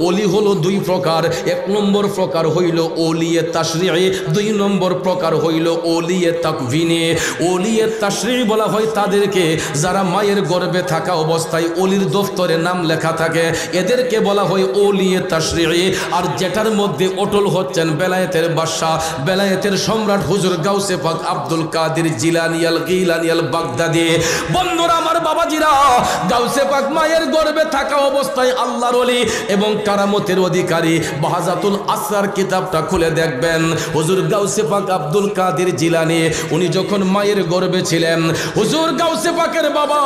ওলি হলো দুই প্রকার। এক নম্বর প্রকার হইল ওলিয়ে তাশরিঈ, দুই নম্বর প্রকার হইল ওলিয়ে তাকভিনী। ওলিয়ে তাশরিঈ বলা হয় তাদেরকে যারা মায়ের গর্ভে থাকা অবস্থায় ওলির দফতরে নাম লেখা থাকে, এদেরকে বলা হয় ওলিয়ে তাশরিঈ। আর যেটার মধ্যে অটল হচ্ছেন বেলায়েতের বাদশাহ, বেলায়েতের সম্রাট হুজুর গাউসে পাক আব্দুল কাদের জিলানী আল গিলানী আল বাগদাদী। বন্ধুরা আমার, বাবাজিরা, গাউসে পাক মায়ের গর্ভে থাকা অবস্থায় আল্লাহর ওলি এবং কারামতের অধিকারী। বাহাজাতুল আসরার কিতাবটা খুলে দেখবেন, হুজুর গাউসে পাক আব্দুল কাদের জিলানী উনি যখন মায়ের গর্ভে ছিলেন, হুজুর গাউসে পাকের বাবা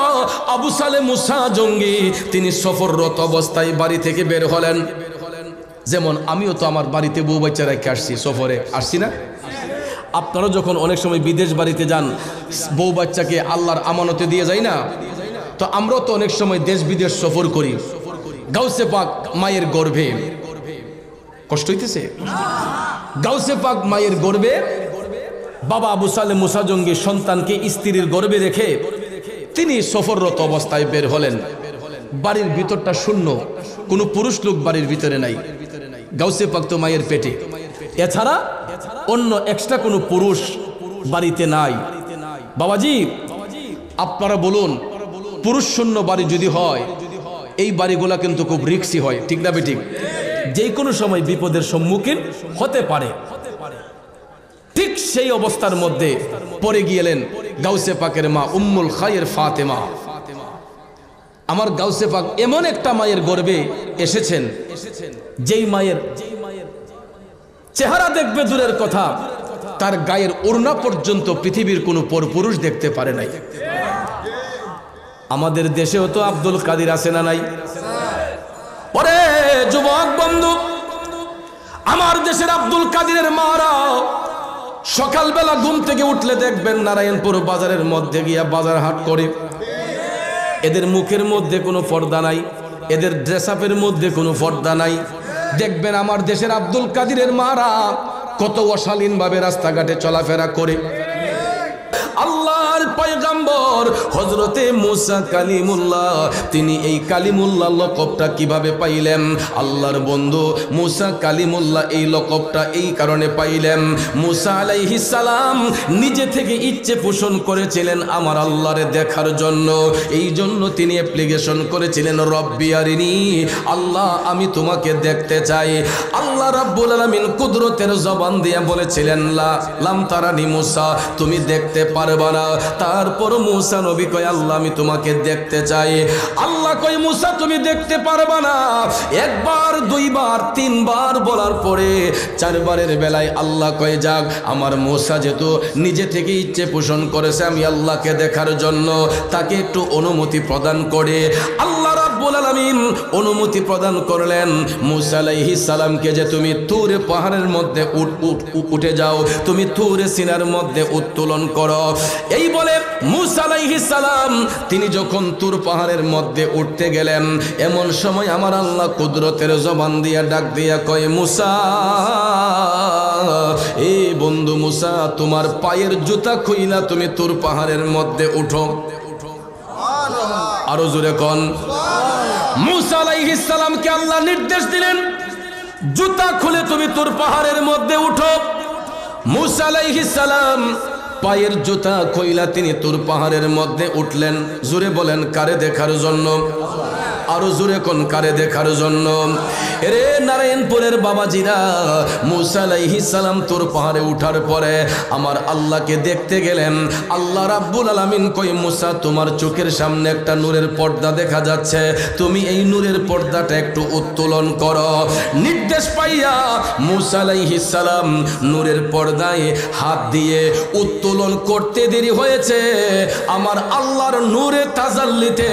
আবু সালে মুসা জঙ্গি তিনি সফররত অবস্থায় বাড়ি থেকে বের হলেন। যেমন আমিও তো আমার বাড়িতে বউ বাচ্চা রেখে আসছি, সফরে আসছি না? আপনারা যখন অনেক সময় বিদেশ বাড়িতে যান, বউ বাচ্চাকে আল্লাহর আমানতে দিয়ে যায় না? তো আমরাও তো অনেক সময় দেশ বিদেশ সফর করি। গাউসে পাক মায়ের গর্ভে, কষ্ট হইতেছে? গাউসে পাক মায়ের গর্ভে বাবা আবু সালে মুসা জঙ্গি সন্তানকে স্ত্রীর গর্ভে রেখে তিনি সফররত অবস্থায় বের হলেন। বাড়ির ভিতরটা শূন্য, কোনো পুরুষ লোক বাড়ির ভিতরে নাই। গাউসে পাক তো মায়ের পেটে, এছাড়া অন্য এক্সট্রা কোনো পুরুষ বাড়িতে নাই। বাবাজি, আপনারা বলুন, পুরুষ শূন্য বাড়ি যদি হয়, এই বাড়িগুলা কিন্তু খুব রিস্কি হয়, ঠিক না বেঠিক? যে কোনো সময় বিপদের সম্মুখীন হতে পারে। ঠিক সেই অবস্থার মধ্যে পড়ে গিয়েলেন গাউসে পাকের মা উম্মুল খায়ের ফাতেমা। আমার গাউসে পাক এমন একটা মায়ের গর্ভে এসেছেন, যেই মায়ের চেহারা দেখবে দূরের কথা, তার গায়ের ওড়না পর্যন্ত পৃথিবীর কোনো পরপুরুষ দেখতে পারে নাই। আমাদের দেশেও তো আব্দুল কাদের আছে না নাই? পরে যুবক বন্ধু, আমার দেশের আব্দুল কাদেরের মারা সকালবেলা ঘুম থেকে উঠলে দেখবেন নারায়ণপুর বাজারের মধ্যে গিয়া বাজার হাট করে। এদের মুখের মধ্যে কোনো পর্দা নাই, এদের ড্রেস আপের মধ্যে কোনো পর্দা নাই। দেখবেন আমার দেশের আব্দুল কাদেরের মারা কত অশালীন ভাবে রাস্তাঘাটে চলাফেরা করে। আল্লাহর পয়গম্বর হযরতে মুসা কালিমুল্লাহ, তিনি এই কালিমুল্লাহ লকবটা কিভাবে পাইলেন? আল্লাহর বন্ধু মুসা কালিমুল্লাহ এই লকবটা এই কারণে পাইলেন, মুসা আলাইহিস সালাম নিজে থেকে ইচ্ছে পোষণ করেছিলেন আমার আল্লাহরে দেখার জন্য। এই জন্য তিনি অ্যাপ্লিকেশন করেছিলেন, রব্বি আরিনি, আল্লাহ আমি তোমাকে দেখতে চাই। আল্লাহ রাব্বুল আলামিন কুদরতের জবান দিয়ে বলেছিলেন, লা লাম তারানি মুসা, তুমি দেখতে পারবা না। তারপর মুসা নবী কয়, আল্লাহ আমি তোমাকে দেখতে চাই। আল্লাহ কয়, মুসা তুমি দেখতে পারবা না। একবার, দুইবার, তিনবার বলার পরে চারবারের বেলায় আল্লাহ কয়, যাক, আমার মুসা যেহেতু নিজে থেকে ইচ্ছে পোষণ করেছে আমি আল্লাহকে দেখার জন্য, তাকে একটু অনুমতি প্রদান করে আল্লাহ রাব্বুল আলামিন অনুমতি প্রদান করলেন মুসা আলাইহিস সালামকে, যে তুমি তুর পাহাড়ের মধ্যে উঠে যাও, তুমি তুর সিনার মধ্যে উত্তোলন করো। এই বলে মুসা আলাইহিস সালাম তিনি যখন তুর পাহাড়ের মধ্যে উঠতে গেলেন, এমন সময় আমার আল্লাহ কুদরতের জবান দিয়া ডাক দিয়া কয়, মুসা, এই বন্ধু মুসা, তোমার পায়ের জুতা খুইলা তুমি তুর পাহাড়ের মধ্যে উঠো। আরো জোরে কোন। মুসা আলাইহিস সালামকে আল্লাহ নির্দেশ দিলেন, জুতা খুলে তুমি তুর পাহাড়ের মধ্যে উঠো। মুসা আলাইহিস সালাম পায়ের জুতা খুইলা তিনি তুর পাহাড়ের মধ্যে উঠলেন। জোরে বলেন, কারে দেখার জন্য? আরো জোরে কোন, কারে দেখার জন্য? এরে নারায়ণপুরের বাবাজিরা, মুসা আলাইহিস সালাম তুর পাহাড়ে উঠার পরে আমার আল্লাহকে দেখতে গেলেন। আল্লাহ রাব্বুল আলামিন কই, মুসা তোমার চোখের সামনে একটা নূরের পর্দা দেখা যাচ্ছে, তুমি এই নূরের পর্দাটা একটু উত্তোলন করো। নির্দেশ পাইয়া মুসা আলাইহিস সালাম নূরের পর্দায় হাত দিয়ে উত্তোলন করতে দেরি হয়েছে, আমার আল্লাহর নূরে তাজাল্লিতে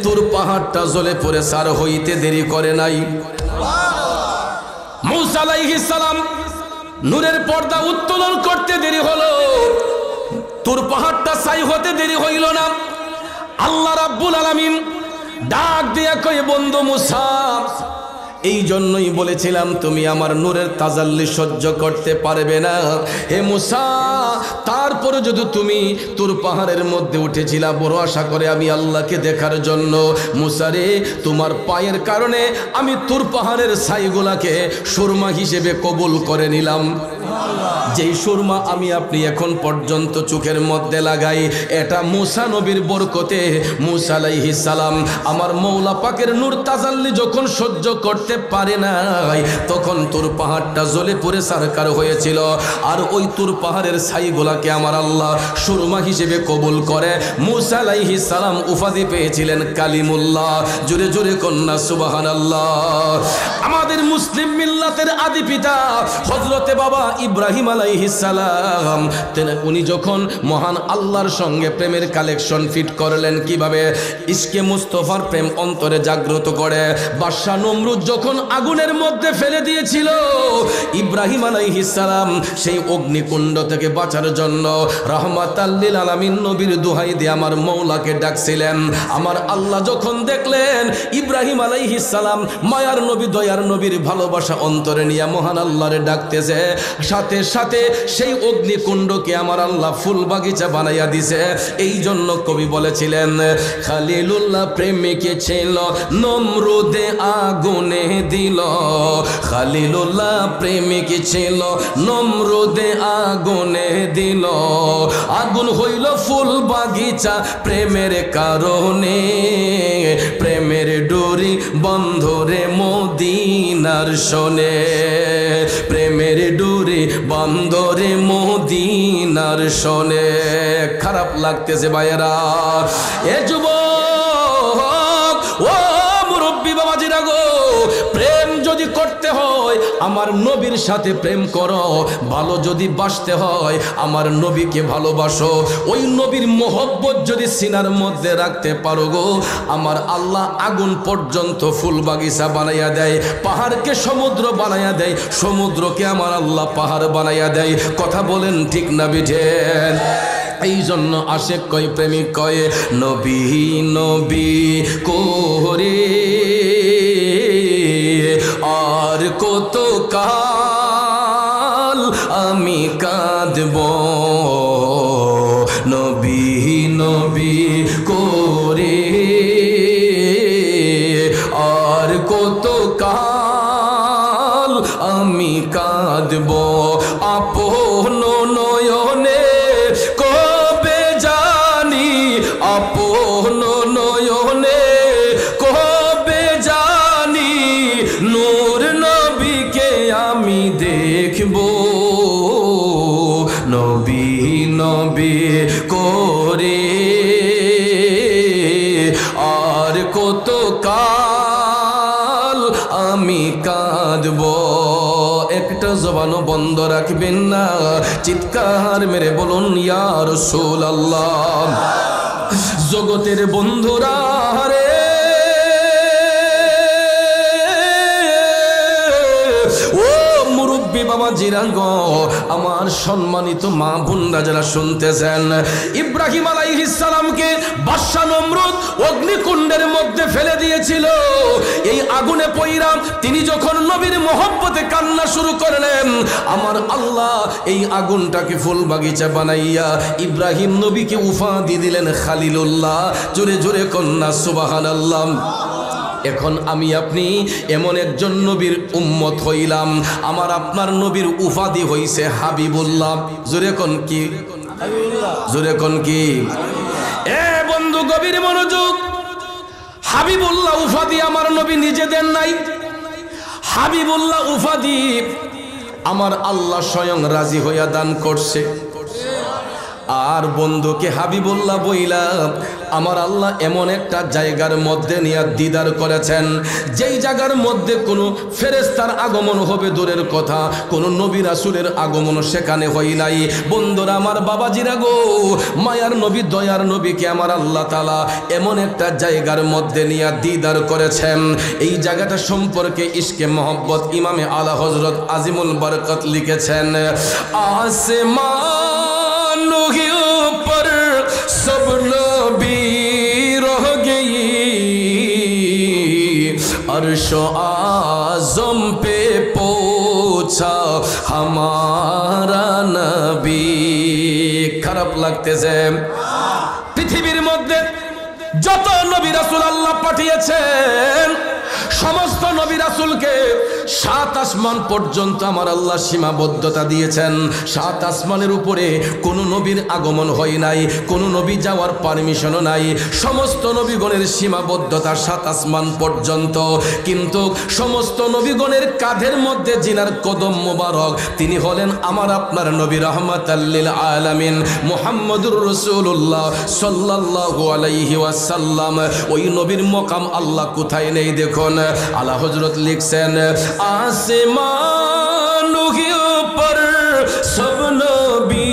তুর পাহাড়টা জ্বলে পড়ে সার হইতে দেরি করে নাই। মুসা আলাইহিস সালাম নূরের পর্দা উত্তোলন করতে দেরি হলো, তুর পাহাড়টা ছাই হতে দেরি হইল না। আল্লাহ রাব্বুল আলামিন ডাক দিয়া কয়, বন্ধু মুসা, এই জন্যই বলেছিলাম তুমি আমার নূরের তাজাল্লি সহ্য করতে পারবে না হে মুসা। তারপরে যদি তুমি তুর পাহাড়ের মধ্যে উঠেছিলা বড় আশা করে আমি আল্লাহকে দেখার জন্য, মুসা রে তোমার পায়ের কারণে আমি তুর পাহাড়ের ছাইগুলাকে সুরমা হিসেবে কবুল করে নিলাম। যেই সুরমা আমি আপনি এখন পর্যন্ত চোখের মধ্যে লাগাই, এটা মুসা নবীর বরকতে। মুসা আলাইহিস সালাম আমার মৌলা পাকের নূর তাজাল্লি যখন সহ্য করতে পারে নাই, তখন তুর পাহাড়টা জ্বলে পুড়ে সারকার হয়েছিল। আর ওই তুর পাহাড়ের ছাইগুলাকে আমার আল্লাহ সুরমা হিসেবে কবুল করে মুসা আলাইহিস সালাম উপাধি পেয়েছিলেন কালিমুল্লাহ। জোরে জোরে কন্যা সুবহানাল্লাহ। আমাদের মুসলিম মিল্লাতের আদি পিতা হযরতে বাবা ইব্রাহিম আলাইহিস সালাম, উনি যখন মহান আল্লাহর সঙ্গে প্রেমের কালেকশন ফিট করলেন কিভাবে, ইশকে মুস্তাফার প্রেম অন্তরে জাগ্রত করে বাদশা নমরুদ যখন আগুনের মধ্যে ফেলে দিয়েছিল, ইব্রাহিম আলাইহিস সালাম সেই অগ্নিকুণ্ড থেকে বাঁচার জন্য রাহমাতাল লিল আলামিন নবীর দোহাই দিয়ে আমার মওলাকে ডাকছিলেন। আমার আল্লাহ যখন দেখলেন ইব্রাহিম আলাইহিস সালাম মায়ার নবী দয়ার নবীর ভালোবাসা অন্তরে নিয়ে মহান আল্লাহরে ডাকতেছে, সাথে সাথে সেই অগ্নিকুণ্ডকে আমার আল্লাহ ফুল বাগিচা বানাইয়া দিছে। এই জন্য কবি বলেছিলেন খালিলুল্লাহ প্রেমিকে ছিল নমরুদে আগুনে দিল, খালিলুল্লাহ প্রেমিকে ছিল নমরুদে আগুনে দিল, আগুন হইল ফুল বাগিচা প্রেমের কারণে, প্রেমের ডোরি বন্ধরে মদিনার শোনে, প্রেমের ডোরি বন্ধরে মদিনার শোনে। খারাপ লাগতেছে ভাইয়েরা, এ যুবক ও মুরব্বী বাবাজিরা গো, প্রেম যদি করতে হয় আমার নবীর সাথে প্রেম করো, ভালো যদি বাসতে হয় আমার নবীকে ভালোবাসো, ওই নবীর মোহব্বত যদি সিনার মধ্যে রাখতে পারো গো, আমার আল্লাহ আগুন পর্যন্ত ফুল বাগিচা বানাইয়া দেয়, পাহাড়কে সমুদ্র বানাইয়া দেয়, সমুদ্রকে আমার আল্লাহ পাহাড় বানাইয়া দেয়। কথা বলেন ঠিক না বিঠেন? এই জন্য আশেক কয় প্রেমিক কয় নবী নবী করে আর কত কাল আমি কাঁদব, নবী নবী করে আর কত কাল আমি কাঁদব, আপন নয়নে কবে জানি, আপন নয়নে কবে জানি নূর নবীকে আমি দেখব, নবী নবী করে আর কত কাল আমি কাঁদব। একটা জবানও বন্ধ রাখবেন না, চিৎকার মেরে বলুন ইয়া রাসূলুল্লাহ। জগতের বন্ধুরা রে, ও মুরব্বী বাবা জিরাঙ্গ, আমার সম্মানিত মা বোনরা যারা শুনতেছেন, ইব্রাহিম আলাইহিস সালামকে বাদশা নমরুদ অগ্নিকুণ্ডের মধ্যে ফেলে দিয়েছিল। এই আগুনে পইরা তিনি যখন নবীর মহব্বতে কান্না শুরু করলেন, আমার আল্লাহ এই আগুনটাকে ফুল বাগিচা বানাইয়া ইব্রাহিম নবীকে উপাধি দিলেন খালিলুল্লাহ। জোরে জোরে কন্যা সুবহানাল্লাহ। এখন আমি আপনি এমন একজন নবীর উম্মত হইলাম, আমার আপনার নবীর উপাধি হইছে হাবিবুল্লাহ। জোরে কোন কি? জোরে কোন কি? এ বন্ধু গভীর মনোযোগ, হাবিবুল্লাহ উপাধি আমার নবী নিজে দেন নাই, হাবিবুল্লাহ উপাধি আমার আল্লাহ স্বয়ং রাজি হইয়া দান করছে। আর বন্ধুকে হাবিবুল্লাহ বইলা আমার আল্লাহ এমন একটা জায়গার মধ্যে নিয়ে দিদার করেছেন, যেই জায়গার মধ্যে কোনো ফেরেশতার আগমন হবে দূরের কথা, কোনো নবী রাসূলের আগমন সেখানে হয় নাই। বন্ধুরা আমার বাবাজিরা গো, মায়ার নবী দয়ার নবীকে আমার আল্লাহ তাআলা এমন একটা জায়গার মধ্যে নিয়ে দিদার করেছেন। এই জায়গাটা সম্পর্কে ইশকে মোহব্বত ইমামে আলা হযরত আজিমুল বরকত লিখেছেন, আসমান के ऊपर सब नबी रह गई, अर्श जुम पे पहुंचा हमारा नबी। খারাপ লাগতেছে? পৃথিবীর মধ্যে যত নবী রাসূল আল্লাহ পাঠিয়েছেন সমস্ত নবী রাসূলকে 7 আসমান পর্যন্ত আমার আল্লাহ সীমাবদ্ধতা দিয়েছেন। 7 আসমানের উপরে কোন নবীর আগমন হয় নাই, কোন নবী যাওয়ার পারমিশনও নাই। সমস্ত নবীগণের সীমাবদ্ধতা 7 আসমান পর্যন্ত। কিন্তু সমস্ত নবীগণের কাঁধের মধ্যে জিনার কদম মোবারক, তিনি হলেন আমার আপনার নবী রাহমাতাল লিল আলামিন মুহাম্মদুর রাসূলুল্লাহ সাল্লাল্লাহু আলাইহি ওয়াসাল্লাম। ওই নবীর মকাম আল্লাহ কোথায় নেই দেখুন। আলা হযরত লিখছেন आसमानों के ऊपर सब नबी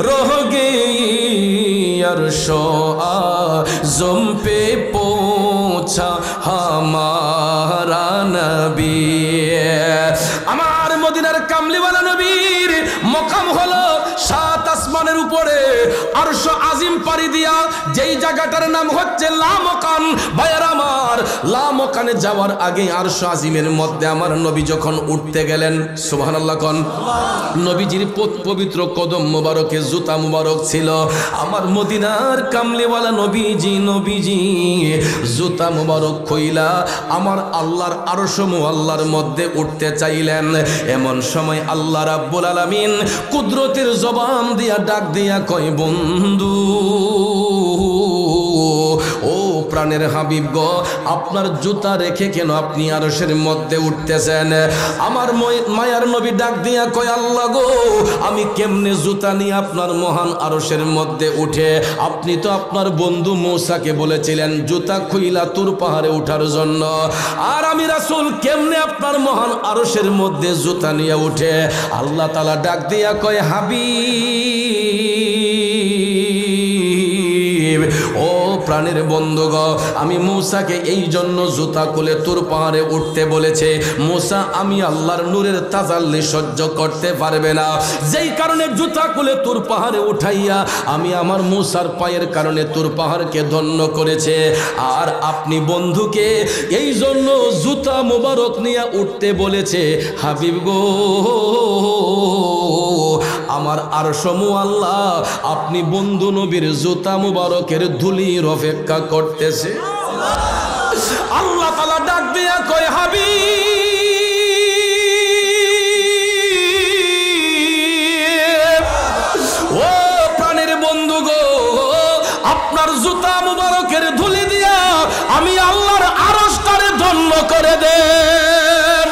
रह गई अर्शो आज़म पे पहुंचा हमारा नबी। আমার মদিনার কামলিওয়ালা নবীর মকাম হলো 7 আসমানের উপরে আরশ আজিম পাড়ি দিয়া যেই জায়গাটার নাম হচ্ছে লামকান। ভাইয়ার আমার, লামকানে যাওয়ার আগে আরশ আজিমের মধ্যে আমার নবী যখন উঠতে গেলেন, সুবহানাল্লাহ কোন, নবীজির পবিত্র কদম মোবারকে জুতা মোবারক ছিল। আমার মদিনার কামলিওয়ালা নবীজি জুতা মোবারক খুইলা আমার আল্লাহর আরশ মুআল্লার মধ্যে উঠতে চাইলেন। এমন সময় আল্লাহ রাব্বুল আলামিন কুদরতের জবান দিয়া ডাক দিয়া কয়, বন্ধু ও প্রাণের হাবিব গো, আপনার জুতা রেখে কেন আপনি আরশের মধ্যে উঠতেছেন? আমার মায়ার নবী ডাক দিয়া কয়, আল্লাহ গো, আমি কেমনে জুতা নিয়ে আপনার মহান আরশের মধ্যে উঠে? আপনি তো আপনার বন্ধু মূসাকে বলেছিলেন জুতা খুইলা তুর পাহাড়ে ওঠার জন্য, আর আমি রাসূল কেমনে আপনার মহান আরশের মধ্যে জুতা নিয়ে উঠে? আল্লাহ তাআলা ডাক দিয়া কয়, হাবিব ও প্রাণের বন্ধুগণ, আমি মূসাকে এই জন্য জুতা খুলে তুর পাহাড়ে উঠতে বলেছে। মূসা আমি আল্লাহর নূরের তাজাল্লি সহ্য করতে পারবে না, যেই কারণে জুতা খুলে তুর পাহাড়ে উঠাইয়া আমি আমার মূসার পায়ের কারণে তুর পাহাড়কে ধন্য করেছে। আর আপনি বন্ধুকে এই জন্য জুতা মোবারক নিয়ে উঠতে বলেছে। হাবিব গো, আমার আরশ মুআল্লা আপনি বন্ধু নবীর জুতা মুবারকের ধুলির অপেক্ষা করতেছে। আল্লাহ তাআলা ডাক দিয়া কয়, হাবিব ও প্রাণের বন্ধু গো, আপনার জুতা মুবারকের ধুলি দিয়া আমি আল্লাহর আরশটারে ধন্য করে দেন।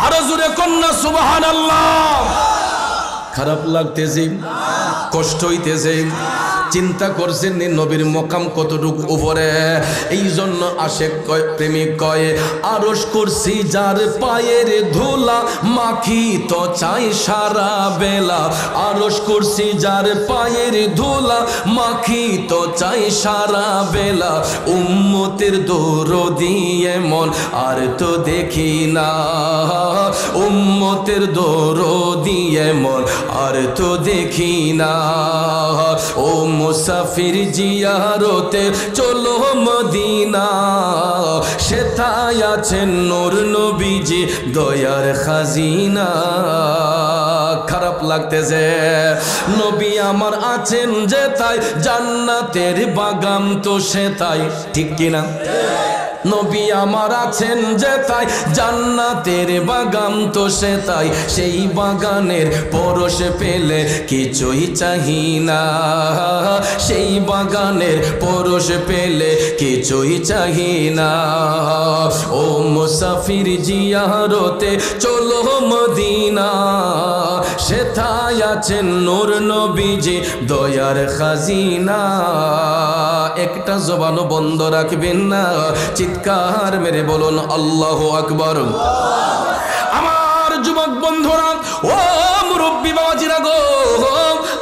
আরো জোরে কন্যা সুবহানাল্লাহ। খারাপ লাগতেছে, কষ্ট হইতেছে, চিন্তা করছেন নবীর মকাম কতটুকু উপরে। এই জন্য আশেক কয়, প্রেমিক কয়, আরশ করছি যার পায়ের ধুলা মাখি তো চাই সারা বেলা। আরশ করছি যার পায়ের ধুলা মাখি তো চাই সারা বেলা। উম্মতের দরদি এমন আর তো দেখি না, উম্মতের দরদি এমন আর তো দেখি না। ও মুসাফির জিয়ারতে চলো মদিনা, সেথায় আছেন নূর নবীজি দয়ার খাজিনা। খারাপ লাগতেছে? নবী আমার আছেন যেথায় জান্নাতের বাগান তো সেথায়, ঠিক কিনা? নবী আমার আছেন যেথায় জান্নাতের বাগান তো সেথায়, সেই বাগানের পরশ পেলে কিছুই চাহি না, সেই বাগানের পরশ পেলে কিছুই চাহি না। ও মুসাফির জিয়ারতে চলো মদিনা, সেথায় আছেন নূর নবীজি দয়ার খাজিনা। একটা জবানও বন্ধ রাখবেন না, চিৎকার মেরে বলুন আল্লাহু আকবার। আমার যুবক বন্ধুরা, ও মুরব্বী বাবাজিরা গো,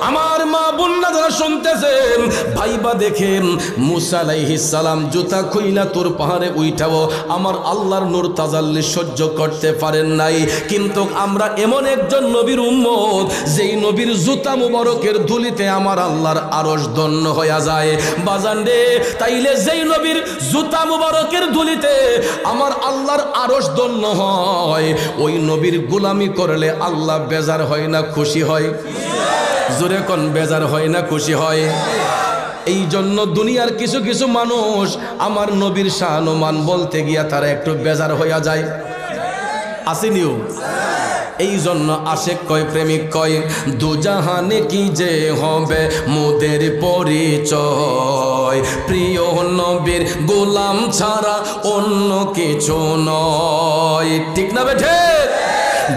আমার মা বোনরা যারা শুনতেছেন ভাইবা দেখেন মুসা আলাইহিস সালাম জুতা খুইলা তোর পাহাড়ে উঠাও আমার আল্লাহর নূর তাজাল্লি সহ্য করতে পারেন নাই কিন্তু আমরা এমন একজন নবীর উম্মত যেই নবীর জুতা মুবারকের ধুলিতে আমার আল্লাহর আরশ ধন্য হয়ে যায় বাজান রে তাইলে যেই নবীর জুতা মুবারকের ধুলিতে আমার আল্লাহর আরশ ধন্য হয় ওই নবীর গোলামি করলে আল্লাহ বেজার হয় না খুশি হয় জোরে কোন বেজার হয় না খুশি হয় এই জন্য দুনিয়ার কিছু কিছু মানুষ আমার নবীর শান ও মান বলতে গিয়া তারা একটু বেজার হইয়া যায় আসেনিও এই জন্য আশেক কয় প্রেমিক কয় দুজাহানে কি যে হবে মোদের পরিচয় প্রিয় নবীর গোলাম ছাড়া অন্য কিছু নয় ঠিক না বেঠে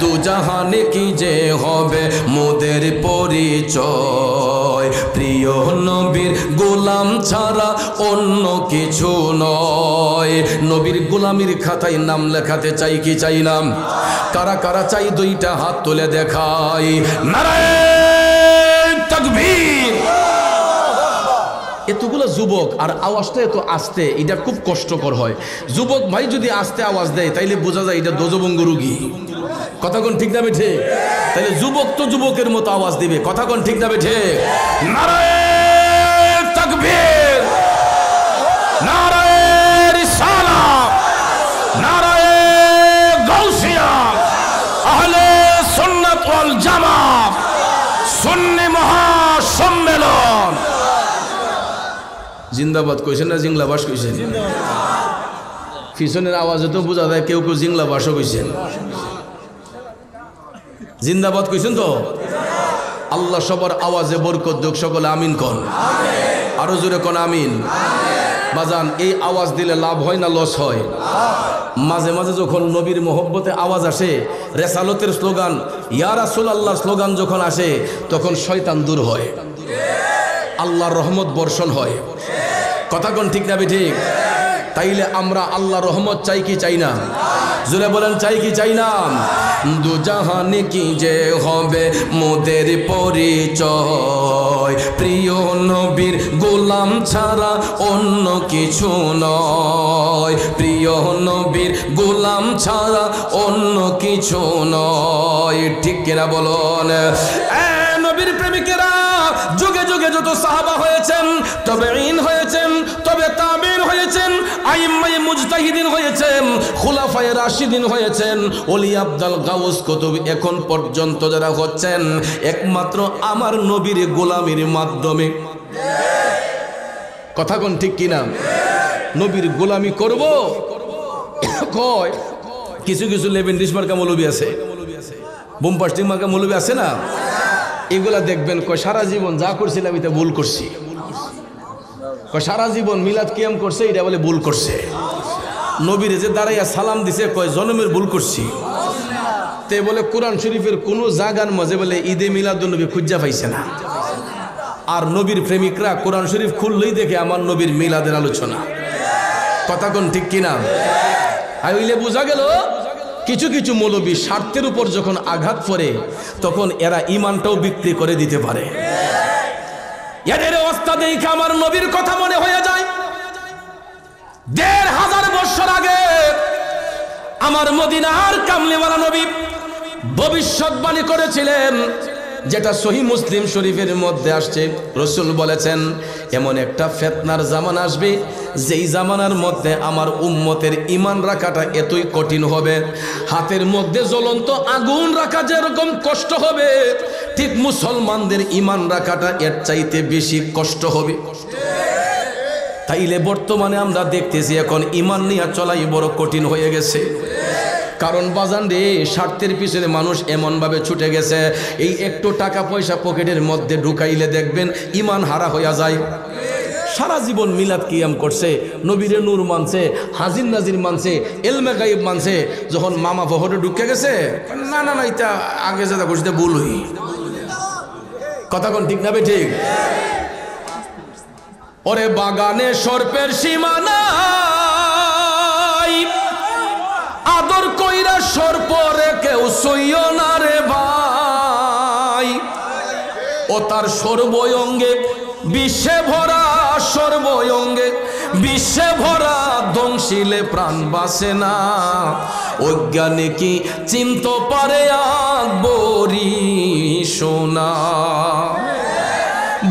দুজাহানে কি যে হবে মোদের পরিচয় প্রিয় নবীর গোলাম ছাড়া অন্য কিছু নয় নবীর গোলামির খাতায় নাম লেখাতে চাই কি চাই না কারা কারা চাই দুইটা হাত তুলে দেখাই নারায়ে তাকবীর এতগুলো যুবক আর আওয়াজটা এত আস্তে এটা খুব কষ্টকর হয় যুবক ভাই যদি আস্তে আওয়াজ দেয় তাইলে বোঝা যায় এটা দজবঙ্গ রোগী কথা কোন ঠিক না বেঠে তাহলে যুবক তো যুবকের মতো আওয়াজ দিবে কথা কোন ঠিক না বেঠে নারায়ে তাকবীর নারায়ে রিসালাত নারায়ে গাউসিয়া আহলে সুন্নাত ওয়াল জামাত সুন্নি মহাসম্মেলন জিন্দাবাদ কইছেন না জিংলাবাস কইছেন পিছনের আওয়াজে তো বোঝা যায় কেউ কেউ জিংলাবাসও কইছেন জিন্দাবাদ কইছেন তো আল্লাহ সবার আওয়াজে বরকত দেখ সকলে আমিন কোন আরো জোরে কোন আমিন বাজান এই আওয়াজ দিলে লাভ হয় না লস হয় মাঝে মাঝে যখন নবীর মহব্বতে আওয়াজ আসে রেসালতের স্লোগান ইয়া রাসূলুল্লাহর স্লোগান যখন আসে তখন শয়তান দূর হয় আল্লাহর রহমত বর্ষণ হয় কথা কোন ঠিক না ঠিক তাইলে আমরা আল্লাহর রহমত চাই কি চাই না জোরে বলেন চাই কি চাই না দুজাহানে কি যে হবে মোদের পরিচয় প্রিয় নবীর গোলাম ছাড়া অন্য কিছু নয় প্রিয় নবীর গোলাম ছাড়া অন্য কিছু নয় ঠিক কিনা বলুন নবীর প্রেমিকেরা যুগে যুগে যত সাহাবা হয়েছেন তাবেঈন হয়েছেন তবে তাবেঈন হয়েছেন আইম্মায়ে মুজতাহিদিন হয়েছেন খুলাফায়ে রাশিদিন হয়েছেন ওলি আব্দাল গাউস কুতুব এখন পর্যন্ত যারা হচ্ছেন একমাত্র আমার নবীর গোলামির মাধ্যমে কথা কোন ঠিক কিনা নবীর গোলামি করব কয় কিছু কিছু লেবেন্ডিস মার্কা মৌলবী আছে বোমপাস্টিং মার্কা মৌলবী আছে না এগুলা দেখবেন কয় সারা জীবন যা করছিলাম এটা ভুল করছি কয় সারা জীবন মিলাদ কিয়াম করছে এটা বলে ভুল করছে নবীর যে দাঁড়াইয়া সালাম দিছে কয় জন্মের ভুল করছি তে বলে কোরআন শরীফের কোনো জায়গার মাঝে বলে ঈদে মিলাদুন নবী খুঁজা পাইছে না আর নবীর প্রেমিকরা কোরআন শরীফ খুললেই দেখে আমার নবীর মিলাদের আলোচনা কথা কোন ঠিক কিনা আর হইলে বোঝা গেল কিছু কিছু মৌলবী স্বার্থের উপর যখন আঘাত পড়ে তখন এরা ইমানটাও বিক্রি করে দিতে পারে এদের অবস্থা দেখে আমার নবীর কথা মনে হয়ে যায় ১৫০০ বছর আগে আমার মদিনার কামলিওয়ালা নবী ভবিষ্যৎবাণী করেছিলেন যেটা সহিহ মুসলিম শরীফের মধ্যে আসছে রাসূল বলেছেন এমন একটা ফিতনার জামানা আসবে যেই জামানার মধ্যে আমার উম্মতের ঈমান রাখাটা এতই কঠিন হবে হাতের মধ্যে জ্বলন্ত আগুন রাখা যেরকম কষ্ট হবে ঠিক মুসলমানদের ঈমান রাখাটা এর চাইতে বেশি কষ্ট হবে তাইলে বর্তমানে আমরা দেখতেছি এখন ঈমান নিয়ে চলাই বড় কঠিন হয়ে গেছে কারণ বাজান রে স্বার্থের পিছনে মানুষ এমনভাবে ছুটে গেছে এই একটু টাকা পয়সা পকেটের মধ্যে ঢুকাইলে দেখবেন ঈমান হারা হইয়া যায় সারা জীবন মিলাদ কিয়াম করছে নবীরে নূর মানছে হাজির নাজির মানছে এলমে গায়েব মানছে যখন মামা পকেটে ঢুকে গেছে না না না এটা আগে যেটা করছে ভুল হই কথা কোন ঠিক না বে ঠিক ওরে বাগানে সর্পের সীমানা আদর কইরা সর্পরে কেউ সইও না রে ভাই ও তার সর্বঙ্গে বিশ্বে ভরা সর্বঙ্গে, বিশ্বে ভরা ধ্বংসিলে প্রাণ বাসে না। অজ্ঞানে কি চিনতে পারে আকবরী সোনা।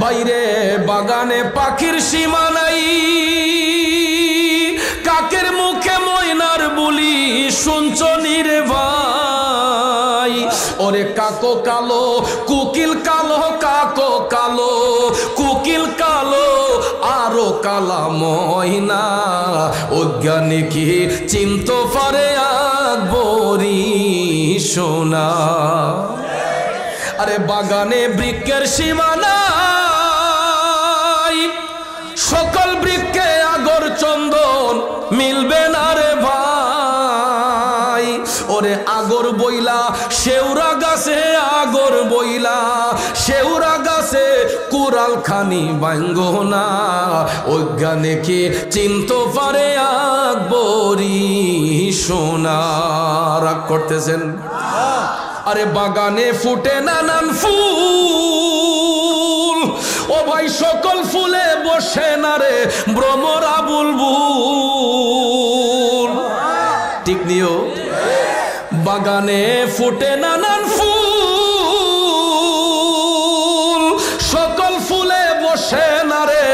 বাইরে বাগানে পাখির সীমা নাই, কাকের মুখে ময়নার বুলি শুনছ রে ভাই। ওরে কাকো কালো কুকিল কালো, কাকো কালো কুকিল কালো, আরো কালা ময়না। অজ্ঞানে কি চিনতে পারে আকবরী সোনা। আরে বাগানে বৃক্ষের সীমা নাই, সকল বৃক্ষে আগর চন্দন মিলবে না রে ভাই। ওরে আগর বইলা শেওড়া গাছে, আগর বইলা শেওড়া গাছে কুড়াল খানি ভাঙ্গো না। অজ্ঞানে কি চিনতে পারে আকবরী সোনা। রাগ করতেছেন? আরে বাগানে ফুটে নানান ফুল, ও ভাই সকল ফুলে বসে না রে ভ্রমরা বুলবুল। ঠিক নিও? বাগানে ফুটে নানান ফুল, সকল ফুলে বসে না রে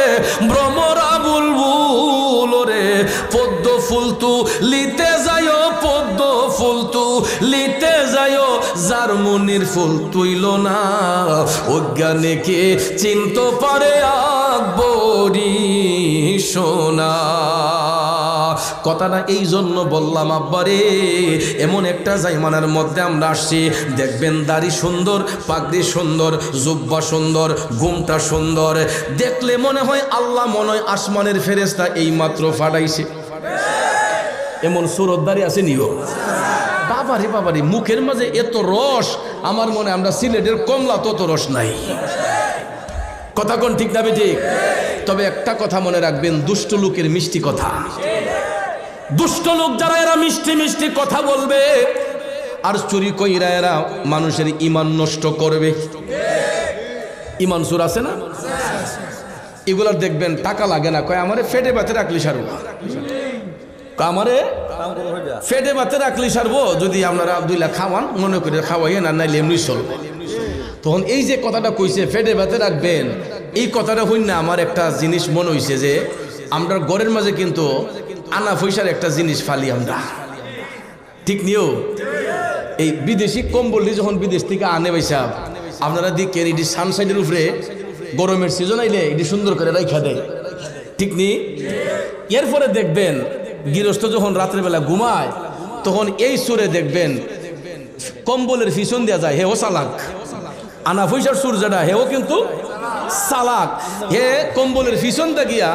ভ্রমরা বুলবুল। রে পদ্ম ফুল তু লিতে যায়, পদ্ম ফুল তু লিতে যায়, জারমনির ফুল তুইল না। অজ্ঞানে কে চিনতে পারে আকবরী সোনা। কথাটা এই জন্য বললাম আব্বারে, এমন একটা জাইমানার মধ্যে আমরা আসছি, দেখবেন দাড়ি সুন্দর, পাগড়ি সুন্দর, জুব্বা সুন্দর, ঘুমটা সুন্দর, দেখলে মনে হয় আল্লাহ মনে হয় আসমানের ফেরেশতা এই মাত্র ফাটাইছে। এমন সুরতদারি আছে নিও। বাবারে বাবারে, মুখের মাঝে এত রস, আমার মনে আমরা সিলেটের কমলা তত রস নাই। কথা কোন ঠিক না ঠিক? তবে একটা কথা মনে রাখবেন, দুষ্ট লোকের মিষ্টি কথা, দুষ্ট লোক যারা এরা মিষ্টি মিষ্টি কথা বলবে আর চুরি কইরা এরা মানুষের ঈমান নষ্ট করবে। ঈমান চোর আছে না? এগুলার দেখবেন টাকা লাগে না, কয় আমারে ফেটে বাতে রাখলি সারবো, আমারে ফেটে বাতে রাখলি সারবো, যদি আপনারা 2 লাখ খাওয়ান মনে করে খাওয়াইয়ে না, নাইলে এমনি চলবে। তখন এই যে কথাটা কইছে ফেটে বাতে রাখবেন, এই কথাটা হইন না আমার একটা জিনিস মনে হইছে যে আমরা ঘরের মাঝে কিন্তু আনা পয়সার একটা জিনিস ফালি আমরা। ঠিক নিও? এই বিদেশি কম্বলটি যখন বিদেশ থেকে আনে পয়সা, আপনারা দেখেন এটি সানসাইডের উপরে গরমের সিজন আইলে এটি সুন্দর করে রাইখা দেয়। ঠিক নি? এরপরে দেখবেন গৃহস্থ যখন রাত্রেবেলা ঘুমায়, তখন এই সুরে দেখবেন কম্বলের পিছন দেওয়া যায়, হেও চালাক। আনা পয়সার সুর যেটা, হেও কিন্তু চালাক। হে কম্বলের পিছন দেখিয়া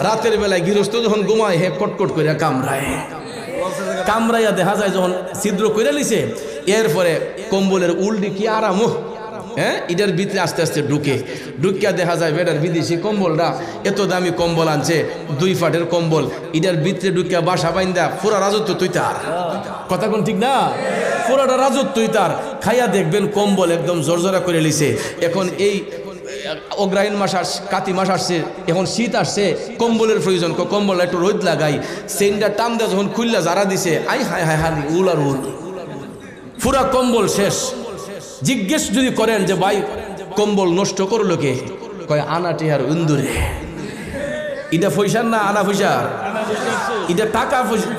রাতের বেলায় গৃহস্থ যখন ঘুমায়, হে কটকট করে কামড়ায়, কামড়াইয়া দেখা যায় যখন ছিদ্র করে লিছে, এরপরে কম্বলের উল্টি কি আরাম, হ্যাঁ, এটার ভিতরে আস্তে আস্তে ঢুকিয়া দেখা যায় বেটার বিদেশি কম্বলটা এত দামি কম্বল আনছে, 2 ফাটের কম্বল, এটার ভিতরে ঢুকিয়া বাসা বাইন্দা পুরা রাজত্ব তুই তার। কথা কোন ঠিক না? পুরাটা রাজত্বই তার। খাইয়া দেখবেন কম্বল একদম জর্জরা করে লিছে। এখন এই অগ্রায়ণ মাস আসছে, কাতি মাস আসছে, এখন শীত আসছে, কম্বলের প্রয়োজন, কম্বল একটু রোদ লাগাই, সেনটা টান দেওয়া যখন খুললা যারা দিছে, আই হায় হায় হালি উল আর উল, পুরা কম্বল শেষ। জিজ্ঞেস যদি করেন যে ভাই কম্বল নষ্ট করলো কে, কয় আনা টেহার ইন্দুরে। এটা পয়সার না আনা পয়সার, এটা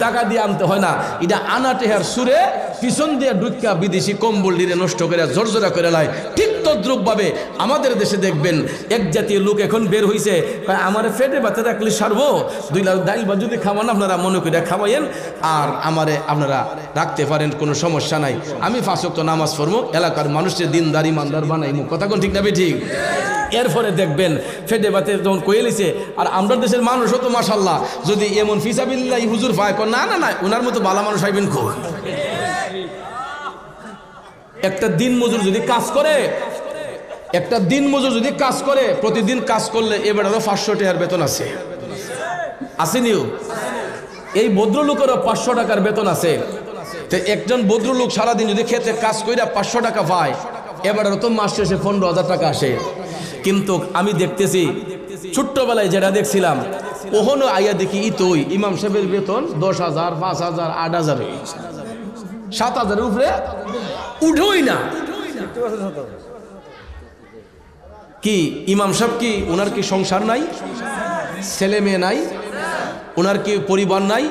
টাকা দিয়ে আনতে হয় না, এটা আনা টেহার সুরে পিছন দিয়ে ঢুকা বিদেশি কম্বল দিয়ে নষ্ট করে জর্জরা করে লাই। ঠিক তদ্রুপ ভাবে আমাদের দেশে দেখবেন এক জাতীয় লোক এখন বের হইছে, আমার ফেটে বাতে রাখলে সারবো, 2 লাখ ডাইল বা যদি খাওয়ান আপনারা মনে করে খাওয়াইন, আর আমারে আপনারা রাখতে পারেন, কোনো সমস্যা নাই, আমি 5 ওয়াক্ত নামাজ পড়বো, এলাকার মানুষের দিনদার ইমানদার বানাইমু। কথা কোন ঠিক না ঠিক? এরপরে দেখবেন ফেটে বাতে যখন কয়ে লিছে, আর আমরা দেশের মানুষও তো মাশাল্লাহ, যদি এমন ফিসাবিল্লাহ হুজুর পায়, না না না ওনার মতো ভালো মানুষ আইবেন খুব। একটা দিন মজুর যদি কাজ করে, একটা দিন মজুর যদি কাজ করে, প্রতিদিন কাজ করলে এবারেরও 500 টাকার বেতন আছে, আসেনিও? এই ভদ্রলোকেরও 500 টাকার বেতন আছে। তো একজন ভদ্রলোক সারাদিন যদি খেতে কাজ করে 500 টাকা পায়, এবারেরও তো মাস শেষে 15,000 টাকা আসে। কিন্তু আমি দেখতেছি ছোট্টবেলায় যেটা দেখছিলাম ওখানে আইয়া দেখি ইতই ইমাম সাহেবের বেতন 10,000 5,000 8,000 7,000 উপরে উঠোই না। কি ইমাম সাহেব কি ওনার কি সংসার নাই, ছেলে মেয়ে নাই, ওনার কি পরিবার নাই?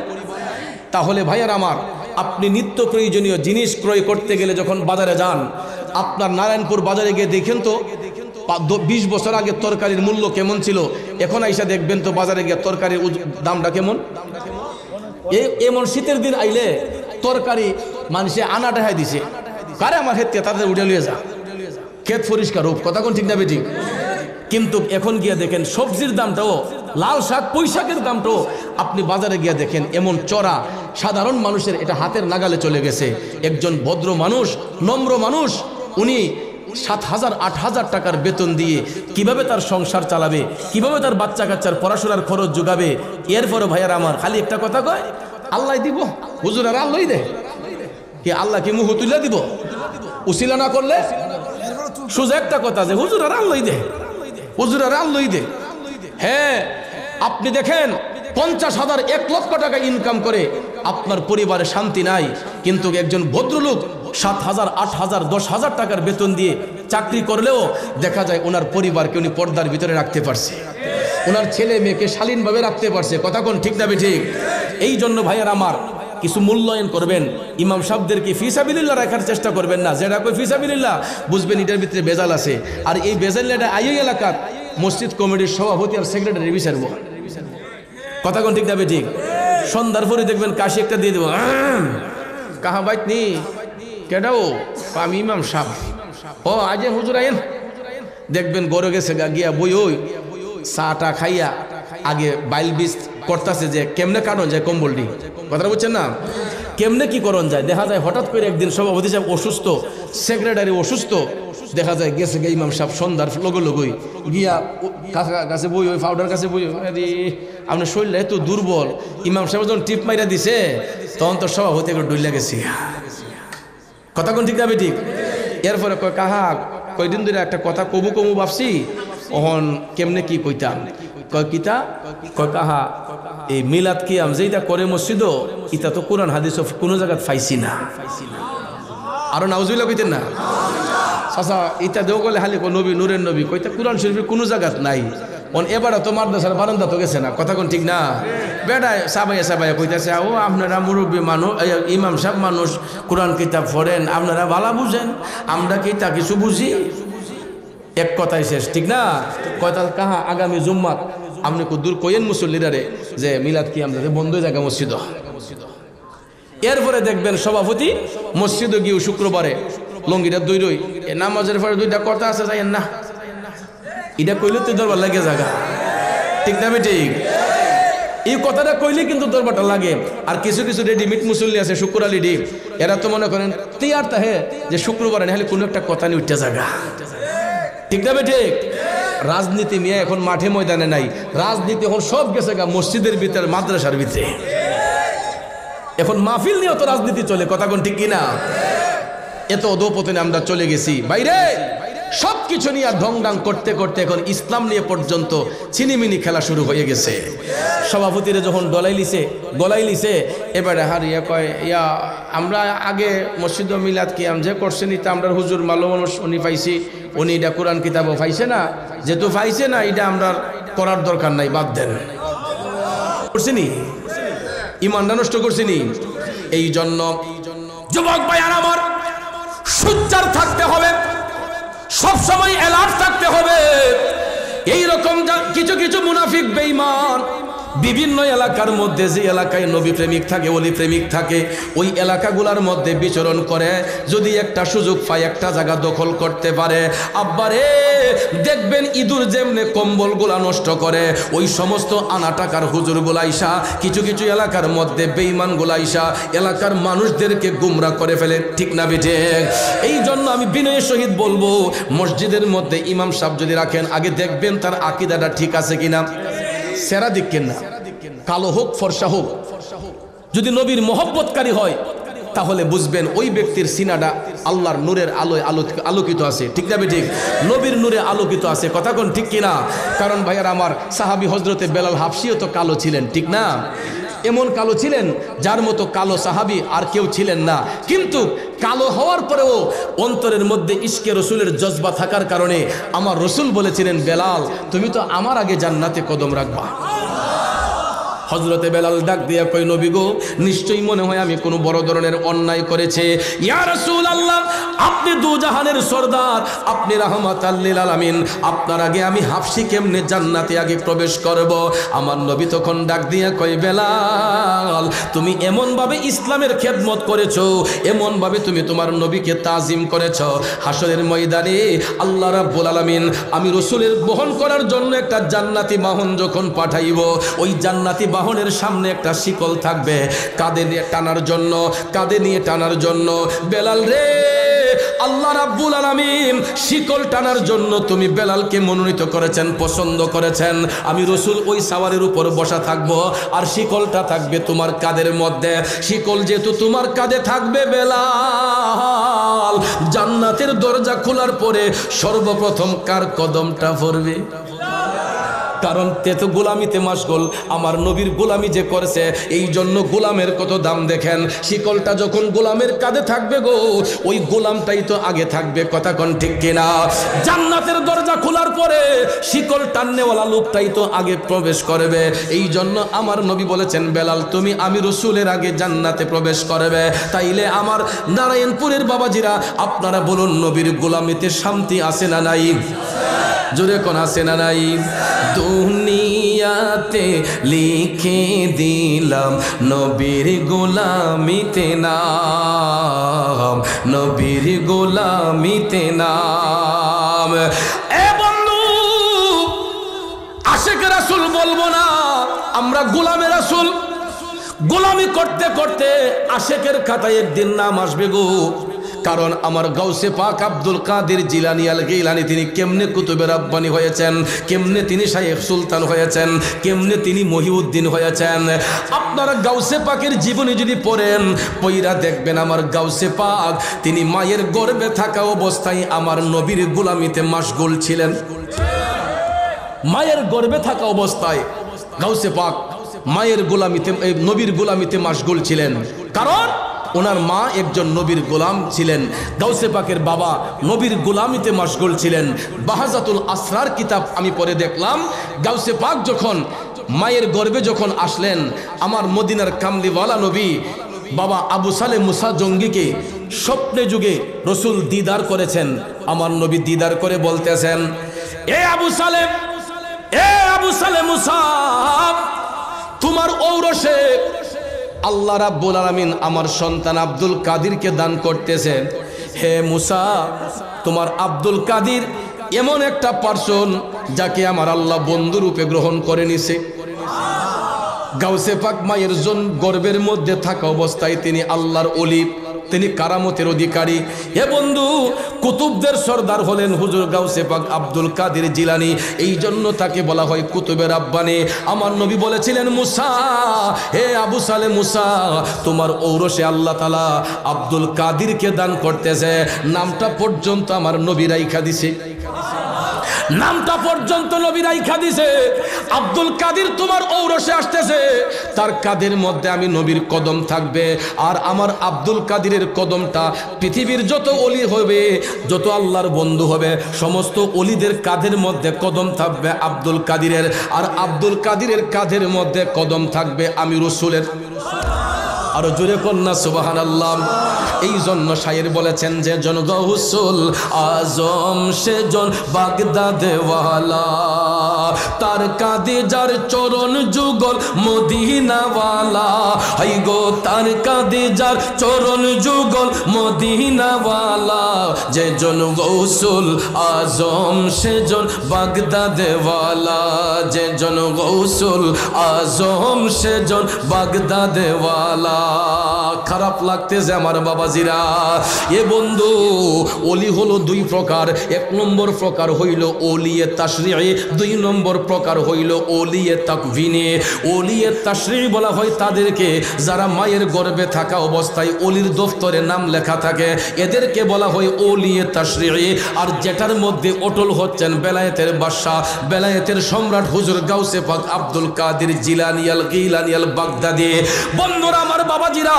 তাহলে ভাইয়ার আমার, আপনি নিত্য প্রয়োজনীয় জিনিস ক্রয় করতে গেলে যখন বাজারে যান, আপনার নারায়ণপুর বাজারে গিয়ে দেখেন তো 20 বছর আগে তরকারির মূল্য কেমন ছিল, এখন আইসা দেখবেন তো বাজারে গিয়ে তরকারির দামটা কেমন। এমন শীতের দিন আইলে তরকারি মানুষে আনা টাহাই দিছে, কারে আমার ক্ষেত্রে তাদের উঠে লিয়ে যা, ক্ষেত পরিষ্কার হোক, কথা কোন ঠিক না বেঠিক? কিন্তু এখন গিয়ে দেখেন সবজির দামটাও, লাল শাক পুঁই শাকের দামটাও আপনি বাজারে গিয়ে দেখেন এমন চড়া, সাধারণ মানুষের এটা হাতের নাগালে চলে গেছে। একজন ভদ্র মানুষ, নম্র মানুষ, উনি 7,000 8,000 টাকার বেতন দিয়ে কিভাবে তার সংসার চালাবে, কিভাবে তার বাচ্চা কাচ্চার পড়াশোনার খরচ যোগাবে। এরপরও ভাইয়ার আমার খালি একটা কথা কয়, আল্লাহ দিব, হুজুর আর আল্লাহ দে, কি আল্লাহ কি মুহ তুলে দিব? উসিলা না করলে সোজা একটা কথা যে হুজুর আর আল্লাহ দে, হুজুর আর আল্লাহ দে। হ্যাঁ, আপনি দেখেন 50,000 1 লক্ষ টাকা ইনকাম করে আপনার পরিবারে শান্তি নাই, কিন্তু একজন ভদ্রলোক 7,000 8,000 10,000 টাকার বেতন দিয়ে চাকরি করলেও দেখা যায় ওনার পরিবারকে উনি পর্দার ভিতরে রাখতে পারছে, ওনার ছেলে মেয়েকে শালীনভাবে রাখতে পারছে। কথা কোন ঠিক না ঠিক? এই জন্য ভাইয়ার আমার, কিছু মূল্যায়ন করবেন, ইমাম সাহেবদেরকে ফিসাবিলিল্লাহ রাখার চেষ্টা করবেন না। যেটা কই ফিসাবিলিল্লাহ বুঝবেন এটার ভিতরে বেজাল আছে, আর এই বেজালটা আইই এলাকার মসজিদ কমিটির সভাপতি আর সেক্রেটারি বিচারবো। কথা কোন ঠিক না ঠিক? সন্ধ্যার পরে দেখবেন কাশি একটা দিয়ে দেবো, কাহা বাইত নি কেডাও, আমি ইমাম সাহেব, ও আজ হুজুর আইন, দেখবেন গড়ে গেছে গিয়া বই ওই চাটা খাইয়া আগে বাইল বীজ করতেছে যে কেমনে কাটন যায় কম্বলটি। কথাটা বুঝছেন না? কেমনে কি করণ যায়? দেখা যায় হঠাৎ করে একদিন সভাপতি সাহেব অসুস্থ, সেক্রেটারি অসুস্থ, দেখা যায় গেছে গে ইমাম সাহেব সন্ধ্যার লগই গিয়া কাছে বই ওই পাউডার কাছে বই, আরে আপনার শরীরটা এত দুর্বল। ইমাম সাহেব যখন টিপ মাইরা দিছে তখন তো সভাপতি একটু ডইলা গেছি। কথা কোন ঠিক না ঠিক? এরপরে কয় কাহা কয়দিন ধরে একটা কথা কমু ভাবছি, অহন কেমনে কি কইতাম? কয় কিতা? কয় কাহা এই মিলাদ কিয়াম যেটা করে মসজিদ, ইটা তো কোরআন হাদিস কোনো জায়গায় পাইছি না। আরো নাউজুবিল্লাহ কইতেন না? চাচা ইটা দেও গেলে হালি নবী নূরের নবী কইতা কোরআন শরীফের কোনো জায়গাত নাই। এবার তো মাদ্রাসার বারান্দা তো গেছে না। কথা কোন ঠিক না? বেড়ায় সাবাইয়া কইতাছে, ও আপনারা মুরব্বী মানুষ, ইমাম সাহেব মানুষ, কোরআন কিতাব পড়েন, আপনারা ভালো বুঝেন, আমরা কি তা কিছু বুঝি? এক কথাই শেষ, ঠিক না? কয়তা কাহা আগামী জুম্মাত আপনি দূর কইয়েন মুসল্লিরারে যে মিলাদ কি আমরা বন্ধ হয়ে জায়গা মসজিদ। এরপরে দেখবেন সভাপতি মসজিদে গিয়ে শুক্রবারে লঙ্গিটা দইরই নামাজের পরে 2টা কথা আছে যাইয়েন না, এটা কইলে তো দরবার লাগে জায়গা, ঠিক না ঠিক? এই কথাটা কইলে কিন্তু দরবারটা লাগে। আর কিছু কিছু রেডিমেড মুসল্লি আছে শুক্র আলী ডিম, এরা তো মনে করেন তৈয়ার তাহে যে শুক্রবারে নাহলে কোনো একটা কথা নিয়ে উঠতে জায়গা, ঠিক না ঠিক? রাজনীতি নিয়ে এখন মাঠে ময়দানে নাই, রাজনীতি এখন সব গেছে গা মসজিদের ভিতরে, মাদ্রাসার ভিতরে। এখন মাহফিল নিয়ে তো রাজনীতি চলে, কথা কোন ঠিক কিনা? এত অধপতনে আমরা চলে গেছি বাইরে, সবকিছু নিয়ে ঢংডাং করতে করতে এখন ইসলাম নিয়ে পর্যন্ত ছিনিমিনি খেলা শুরু হয়ে গেছে। সভাপতিরা যখন গলাই লিছে এবারে হারিয়া কয়, ইয়া আমরা আগে মসজিদ মিলাদ কিয়াম যে করছেন এটা আমরা হুজুর মালো মানুষ উনি পাইছি, উনি এটা কোরআন কিতাবও পাইছে না, যেহেতু পাইছে না এটা আমরা করার দরকার নাই, বাদ দেন। করছিনি ইমানটা নষ্ট করছিনি। এই জন্য যুবক ভাইয়ার আমার সোচ্চার থাকতে হবে, সবসময় অ্যালার্ট থাকতে হবে। এইরকম কিছু কিছু মুনাফিক বেঈমান বিভিন্ন এলাকার মধ্যে, যে এলাকায় নবী প্রেমিক থাকে, ওলি প্রেমিক থাকে, ওই এলাকাগুলোর মধ্যে বিচরণ করে, যদি একটা সুযোগ পায় একটা জায়গা দখল করতে পারে, আব্বারে দেখবেন ইঁদুর যেমনে কম্বলগুলা নষ্ট করে, ওই সমস্ত আনা টাকার হুজুর গুলাইসা কিছু কিছু এলাকার মধ্যে বেঈমান গুলাইসা এলাকার মানুষদেরকে গুমরা করে ফেলে, ঠিক না বেঠে? এই জন্য আমি বিনয়ের সহিত বলবো, মসজিদের মধ্যে ইমাম সাহেব যদি রাখেন, আগে দেখবেন তার আকীদাটা ঠিক আছে কিনা। সেরা দেখেন না, কালো হোক ফর্সা হোক, যদি নবীর মহব্বতকারী হয় তাহলে বুঝবেন ওই ব্যক্তির সিনাটা আল্লাহর নূরের আলোয় আলোকিত আছে, ঠিক না ঠিক? নবীর নূরে আলোকিত আছে, কথা কোন ঠিক কিনা? কারণ ভাইয়ার আমার সাহাবী হজরতে বেলাল হাবশিও তো কালো ছিলেন, ঠিক না? এমন কালো ছিলেন যার মতো কালো সাহাবী আর কেউ ছিলেন না, কিন্তু কালো হওয়ার পরেও অন্তরের মধ্যে ইশকে রসুলের জজবা থাকার কারণে আমার রসুল বলেছিলেন, বেলাল তুমি তো আমার আগে জান্নাতে কদম রাখবা। হযরতে বেলাল ডাক দিয়া কই, নবী গো, নিশ্চয়ই মনে হয় আমি কোনো বড় ধরনের অন্যায় করেছে। ইয়া রাসূলুল্লাহ, আপনি দু জাহানের সরদার, আপনি রাহমাতাল লিল আলামিন, আপনার আগে আমি হাবশি কেমনে জান্নাতে আগে প্রবেশ করব? আমার নবী তখন ডাক দিয়া কই, বেলাল তুমি এমন ভাবে ইসলামের খেদমত করেছো, এমন ভাবে তুমি তোমার নবীকে তাজিম করেছো, হাসরের ময়দানে আল্লাহ রাব্বুল আলামিন আমি রাসূলের বহন করার জন্য একটা জান্নাতি বাহন যখন পাঠাইব, ওই জান্নাতি বাহনের সামনে একটা শিকল থাকবে কাঁধে নিয়ে টানার জন্য, কাঁধে নিয়ে টানার জন্য। বেলাল রে, আল্লাহ রাব্বুল আলামিন শিকল টানার জন্য তুমি বেলালকে মনোনীত করেছেন, পছন্দ করেছেন। আমি রাসূল ওই সাওয়ারের উপর বসা থাকবো, আর শিকলটা থাকবে তোমার কাঁধের মধ্যে। শিকল যেহেতু তোমার কাঁধে থাকবে বেলাল, জান্নাতের দরজা খোলার পরে সর্বপ্রথম কার কদমটা পড়বে? কারণ তে তো গোলামিতে মাশগুল, আমার নবীর গোলামি যে করেছে, এই জন্য গোলামের কত দাম দেখেন। শিকলটা যখন গোলামের কাঁধে থাকবে গো, ওই গোলামটাই তো আগে থাকবে, কথা কোন ঠিক কিনা? জান্নাতের দরজা খোলার পরে শিকল টাননেওয়ালা লোকটাই তো আগে প্রবেশ করবে। এই জন্য আমার নবী বলেছেন, বেলাল তুমি আমি রাসূলের আগে জান্নাতে প্রবেশ করবে। তাইলে আমার নারায়ণপুরের বাবাজিরা আপনারা বলুন, নবীর গোলামিতে শান্তি আছে না নাই? জোরে কোন আছে না নাই? দুনিয়াতে লিখে দিলাম নবীর গোলামিতে নাম, নবীর গোলামিতে নাম। এ বন্ধু, আশিক রাসূল বলবো না, আমরা গোলামে রাসূল। গোলামি করতে করতে আশিকের খাতায় একদিন নাম আসবে গো। কারণ আমার গাউসে পাক আব্দুল কাদের জিলানী আল গিলানী তিনি কেমনে কুতুবে রাব্বানী হয়েছেন, কেমনে তিনি শাইখ সুলতান হয়েছেন, কেমনে তিনি মহিউদ্দিন হয়েছেন। আপনারা গাউসে পাকের জীবনী যদি পড়েন, পইরা দেখবেন আমার গাউসে পাক তিনি মায়ের গর্ভে থাকা অবস্থায় আমার নবীর গোলামিতে মাশগুল ছিলেন। মায়ের গর্ভে থাকা অবস্থায় গাউসে পাক মায়ের গোলামিতে, নবীর গোলামিতে মাশগুল ছিলেন। কারণ ওনার মা একজন নবীর গোলাম ছিলেন, গাউসে পাকের বাবা নবীর গোলামিতে মাশগুল ছিলেন। বাহাজাতুল আসরার কিতাব আমি পড়ে দেখলাম, গাউসে পাক যখন মায়ের গর্ভে যখন আসলেন, আমার মদিনার কামলিওয়ালা নবী বাবা আবু সালে মুসা জঙ্গিকে স্বপ্নে যুগে রসুল দিদার করেছেন। আমার নবী দিদার করে বলতেছেন, এ আবু সালে, এ আবু সালে মুসা, তোমার ঔরসে আল্লাহ রাব্বুল আলামিন আমার সন্তান আব্দুল কাদিরকে দান করতেছেন। হে মুসা, তোমার আব্দুল কাদির এমন একটা পার্সন যাকে আমার আল্লাহ বন্ধু রূপে গ্রহণ করে নিছে। গাউসে পাক মায়ের গর্ভের মধ্যে থাকা অবস্থায় তিনি আল্লাহর ওলি, তিনি কারামতের অধিকারী। হে বন্ধু, কুতুবদের সর্দার হলেন হুজুর গাউসে পাক আব্দুল কাদের জিলানী, এই জন্য তাকে বলা হয় কুতুবে রাব্বানী। আমার নবী বলেছিলেন, মুসা, হে আবু সালে মুসা, তোমার ঔরসে আল্লাহ তাআলা আব্দুল কাদিরকে দান করতেছে। নামটা পর্যন্ত আমার নবী রাইখা দিছে, নামটা পর্যন্ত নবী রাইখা দিছে। আব্দুল কাদির তোমার ঔরসে আসতেছে, তার কাদের মধ্যে আমি নবীর কদম থাকবে। আর আমার আব্দুল কাদিরের কদমটা পৃথিবীর যত ওলি হবে, যত আল্লাহর বন্ধু হবে, সমস্ত ওলিদের কাদের মধ্যে কদম থাকবে আব্দুল কাদিরের। আর আব্দুল কাদিরের কাদের মধ্যে কদম থাকবে আমি রাসূলের। আরো জোরে কন্যা সুবহানাল্লাহ। এই জন্য শায়ের বলেছেন, যে জন গৌসুল আজম সে জন বাগদাদে ওয়ালা, তার কাঁধে যার চরণ যুগল মদিনাওয়ালা। হাই গো, তার কাঁধে যার চরণ যুগল মদিনাওয়ালা, যে জন গৌসুল আজম সে জন বাগদাদে ওয়ালা, যে জন গৌসুল আজম সে জন বাগদাদে ওয়ালা। খারাপ লাগতেছে আমার বাবাজিরা। এ বন্ধু, ওলি হলো দুই প্রকার। এক নম্বর প্রকার হইল ওলিয়ে তাশরিঈ, দুই নম্বর প্রকার হইল ওলিয়ে তাকভিনী। ওলিয়ে তাশরিঈ বলা হয় তাদেরকে যারা মায়ের গর্ভে থাকা অবস্থায় ওলির দফতরে নাম লেখা থাকে, এদেরকে বলা হয় ওলিয়ে তাশরিঈ। আর যেটার মধ্যে অটল হচ্ছেন বেলায়েতের বাদশা, বেলায়েতের সম্রাট হুজুর গাউসে পাক আব্দুল কাদের জিলানী আল গিলানী আল বাগদাদী। বন্ধুরা আমার বাবাজিরা,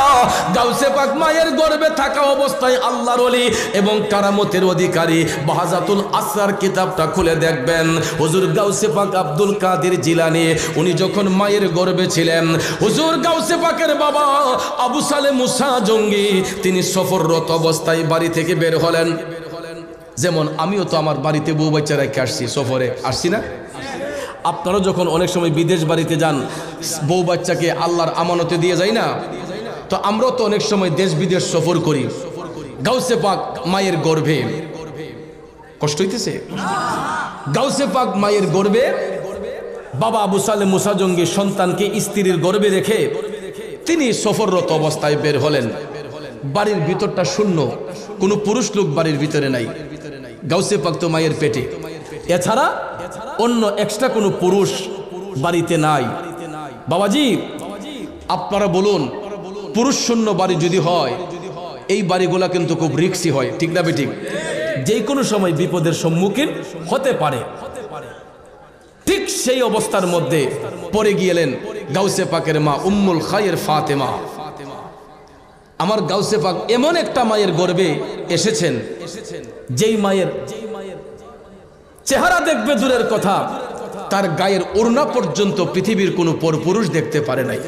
গাউসে পাক মায়ের গর্ভে থাকা অবস্থায় আল্লাহর ওলি এবং কারামতের অধিকারী। বাহাজাতুল আসরার কিতাবটা খুলে দেখবেন, হুজুর গাউসে পাক আব্দুল কাদের জিলানী উনি যখন মায়ের গর্ভে ছিলেন, হুজুর গাউসে পাকের বাবা আবু সালেহ মুসা জঙ্গি তিনি সফররত অবস্থায় বাড়ি থেকে বের হলেন। যেমন আমিও তো আমার বাড়িতে বউ বাচ্চা রেখে আসছি, সফরে আসছি না? আপনারা যখন অনেক সময় বিদেশ বাড়িতে যান, বউ বাচ্চাকে আল্লাহর আমানতে দিয়ে যায় না? তো আমরাও তো অনেক সময় দেশ বিদেশ সফর করি। গাউসে পাক মায়ের গর্ভে, কষ্ট হইতেছে? গাউসে পাক মায়ের গর্ভে বাবা আবু সালেহ মুসা জঙ্গি সন্তানকে স্ত্রীর গর্ভে রেখে তিনি সফররত অবস্থায় বের হলেন। বাড়ির ভিতরটা শূন্য, কোনো পুরুষ লোক বাড়ির ভিতরে নাই। গাউসে পাক তো মায়ের পেটে, এছাড়া অন্য এক্সট্রা কোনো পুরুষ বাড়িতে নাই। বাবাজি আপনারা বলুন, পুরুষ শূন্য বাড়ি যদি হয়, এই বাড়িগুলা কিন্তু খুব রিক্সি হয়, ঠিক না বেঠিক? যে কোনো সময় বিপদের সম্মুখীন হতে পারে। ঠিক সেই অবস্থার মধ্যে পড়ে গিয়েলেন গাউসে পাকের মা উম্মুল খায়ের ফাতেমা। আমার গাউসে পাক এমন একটা মায়ের গর্ভে এসেছেন, যেই মায়ের চেহারা দেখবে দূরের কথা, তার গায়ের ওড়না পর্যন্ত পৃথিবীর কোনো পরপুরুষ দেখতে পারে নাই।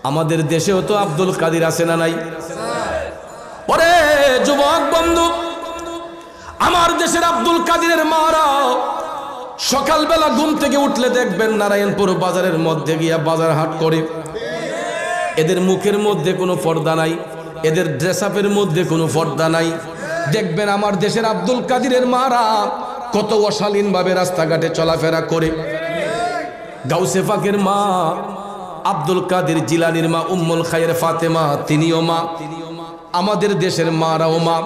আমাদের দেশেও তো আব্দুল কাদের আছে না নাই? পরে যুবক বন্ধু, আমার দেশের আব্দুল কাদেরের মারা সকালবেলা ঘুম থেকে উঠলে দেখবেন নারায়ণপুর বাজারের মধ্যে গিয়া বাজার হাট করে। এদের মুখের মধ্যে কোনো পর্দা নাই, এদের ড্রেস আপের মধ্যে কোনো পর্দা নাই। দেখবেন আমার দেশের আব্দুল কাদেরের মারা কত অশালীনভাবে রাস্তাঘাটে চলাফেরা করে। গাউসে পাকের মা আব্দুল কাদের জিলানীর মা উম্মুল খায়ের ফাতেমা, তিনিও মা। আমাদের দেশের মারাও মা।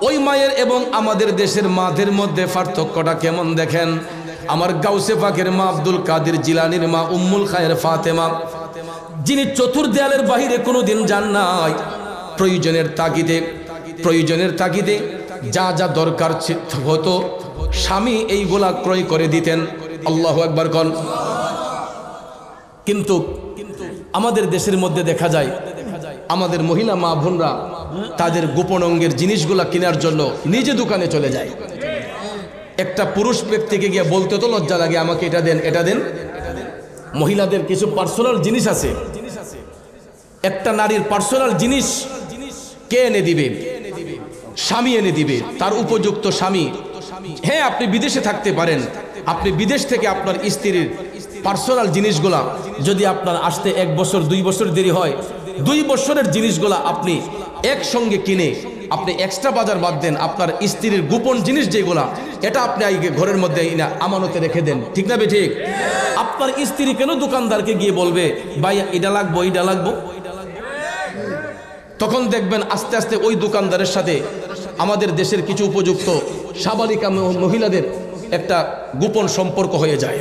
ওই মায়ের এবং আমাদের দেশের মাদের মধ্যে পার্থক্যটা কেমন দেখেন। আমার গাউসে পাকের মা আব্দুল কাদের জিলানীর মা উম্মুল খায়ের ফাতেমা, যিনি চতুর্দেয়ালের বাহিরে কোনোদিন যান নাই। প্রয়োজনের তাগিদে যা যা দরকার হতো স্বামী এইগুলা ক্রয় করে দিতেন। আল্লাহু আকবার কোন। কিন্তু আমাদের দেশের মধ্যে দেখা যায় আমাদের মহিলা মা বোনরা তাদের গোপন অঙ্গের জিনিসগুলা কেনার জন্য নিজে দোকানে চলে যায়। একটা পুরুষ ব্যক্তিকে গিয়ে বলতে তো লজ্জা লাগে, আমাকে এটা দেন, এটা দেন। মহিলাদের কিছু পার্সোনাল জিনিস আছে, একটা নারীর পার্সোনাল জিনিস কে এনে দিবে? স্বামী এনে দিবে, তার উপযুক্ত স্বামী। হ্যাঁ, আপনি বিদেশে থাকতে পারেন, আপনি বিদেশ থেকে আপনার স্ত্রীর পার্সোনাল জিনিসগুলা যদি আপনার আসতে 1 বছর 2 বছর দেরি হয়, 2 বছরের জিনিসগুলা আপনি একসঙ্গে কিনে আপনি এক্সট্রা বাজার বাদ দেন, আপনার স্ত্রীর গোপন জিনিস যেগুলা, এটা আপনি ঘরের মধ্যে আমানতে রেখে দেন, ঠিক না ঠিক? আপনার স্ত্রী কেন দোকানদারকে গিয়ে বলবে ভাই এটা লাগবো, এটা লাগবো? তখন দেখবেন আস্তে আস্তে ওই দোকানদারের সাথে আমাদের দেশের কিছু উপযুক্ত সাবালিকা মহিলাদের একটা গোপন সম্পর্ক হয়ে যায়।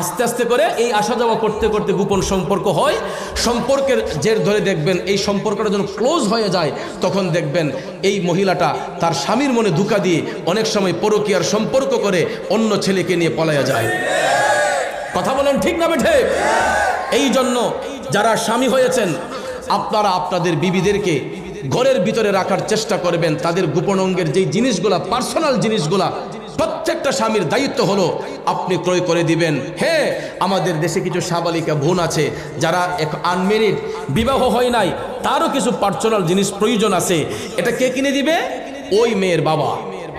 আস্তে আস্তে করে এই আসা যাওয়া করতে করতে গোপন সম্পর্ক হয়। সম্পর্কের জের ধরে দেখবেন এই সম্পর্কটা যখন ক্লোজ হয়ে যায়, তখন দেখবেন এই মহিলাটা তার স্বামীর মনে ধোঁকা দিয়ে অনেক সময় পরকীয়ার সম্পর্ক করে অন্য ছেলেকে নিয়ে পলায়া যায়। কথা বলেন ঠিক না বেঠে? এই জন্য যারা স্বামী হয়েছেন, আপনারা আপনাদের বিবিদেরকে ঘরের ভিতরে রাখার চেষ্টা করবেন। তাদের গোপন অঙ্গের যেই জিনিসগুলা, পার্সোনাল জিনিসগুলা, প্রত্যেকটা স্বামীর দায়িত্ব হলো আপনি ক্রয় করে দিবেন। হ্যাঁ, আমাদের দেশে কিছু সাবালিকা বোন আছে যারা আনমেরিড, বিবাহ হয় নাই, তারও কিছু পার্সোনাল জিনিস প্রয়োজন আছে। এটা কে কিনে দিবে? ওই মেয়ের বাবা।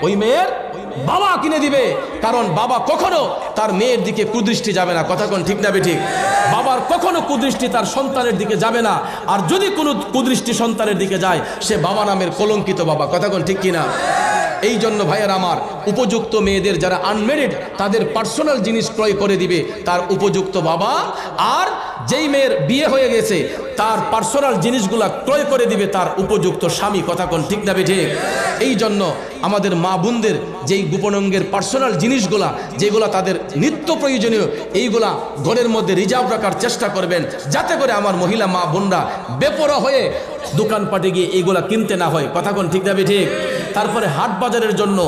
ওই মেয়ের বাবা কিনে দিবে, কারণ বাবা কখনো তার মেয়ের দিকে কুদৃষ্টি যাবে না। কথা কোন ঠিক না বেঠিক? বাবার কখনো কুদৃষ্টি তার সন্তানের দিকে যাবে না। আর যদি কোনো কুদৃষ্টি সন্তানের দিকে যায়, সে বাবা নামের কলঙ্কিত বাবা। কথা কোন ঠিক কিনা? এই জন্য ভাইয়ের আমার, উপযুক্ত মেয়েদের যারা আনমেরিড, তাদের পার্সোনাল জিনিস ক্রয় করে দিবে তার উপযুক্ত বাবা। আর যেই মেয়ের বিয়ে হয়ে গেছে তার পার্সোনাল জিনিসগুলা ক্রয় করে দিবে তার উপযুক্ত স্বামী, কথা কোন ঠিক না ঠিক? এই জন্য আমাদের মা বোনদের যেই গোপনাঙ্গের পার্সোনাল জিনিসগুলা যেগুলা তাদের নিত্য প্রয়োজনীয় এইগুলা ঘরের মধ্যে রিজার্ভ রাখার চেষ্টা করবেন, যাতে করে আমার মহিলা মা বোনরা বেপরোয়া হয়ে দোকানপাটে গিয়ে এইগুলা কিনতে না হয়, কথা কোন ঠিক না ঠিক? তারপরে হাট বাজারের জন্য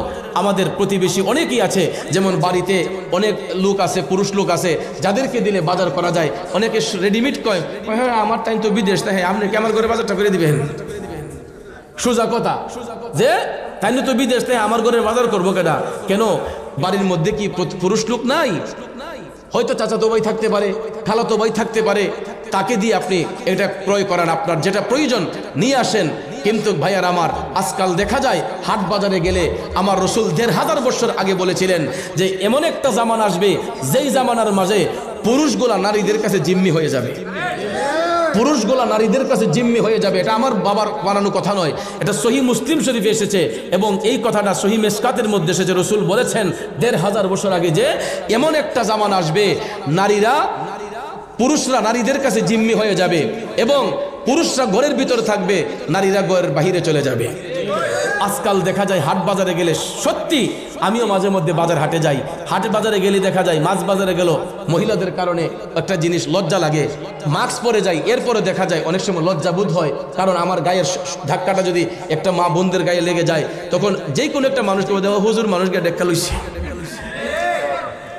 আমাদের প্রতিবেশী অনেকেই আছে, যেমন বাড়িতে অনেক লোক আছে, পুরুষ লোক আছে যাদেরকে দিলে বাজার করা যায়। অনেকে রেডিমেড কয়, হ্যাঁ আমার টাইম তো বিদেশ, না হ্যাঁ আপনি কি আমার ঘরে বাজারটা করে দিবেন? সোজা কথা যে তাই তো বিদেশ, তাই আমার ঘরে বাজার করবো কেনা? কেন বাড়ির মধ্যে কি পুরুষ লোক নাই? হয়তো চাচাতো ভাই থাকতে পারে, খালাতো ভাই থাকতে পারে, তাকে দিয়ে আপনি এটা ক্রয় করান, আপনার যেটা প্রয়োজন নিয়ে আসেন। কিন্তু ভাইয়ার আমার, আজকাল দেখা যায় হাট বাজারে গেলে আমার রসুল ১৫০০ বছর আগে বলেছিলেন যে এমন একটা জামানা আসবে যেই জামানার মাঝে পুরুষগুলা নারীদের কাছে জিম্মি হয়ে যাবে, পুরুষগুলা নারীদের কাছে জিম্মি হয়ে যাবে। এটা আমার বাবার বানানো কথা নয়, এটা সহি মুসলিম শরীফে এসেছে এবং এই কথাটা সহি মেসকাতের মধ্যে এসেছে। রসুল বলেছেন ১৫০০ বছর আগে যে এমন একটা জামানা আসবে পুরুষরা নারীদের কাছে জিম্মি হয়ে যাবে এবং পুরুষরা ঘরের ভিতরে থাকবে, নারীরা ঘরের বাহিরে চলে যাবে। আজকাল দেখা যায় হাট বাজারে গেলে, সত্যি আমিও মাঝে মধ্যে বাজার হাটে যাই, হাটে বাজারে গেলে দেখা যায় মাছ বাজারে গেল মহিলাদের কারণে একটা জিনিস লজ্জা লাগে, মাস্ক পরে যাই, এরপরে দেখা যায় অনেক সময় লজ্জাবোধ হয়, কারণ আমার গায়ের ধাক্কাটা যদি একটা মা বোনদের গায়ে লেগে যায় তখন যে কোনো একটা মানুষকে দেওয়া হুজুর মানুষকে ডেক্কা লইছে,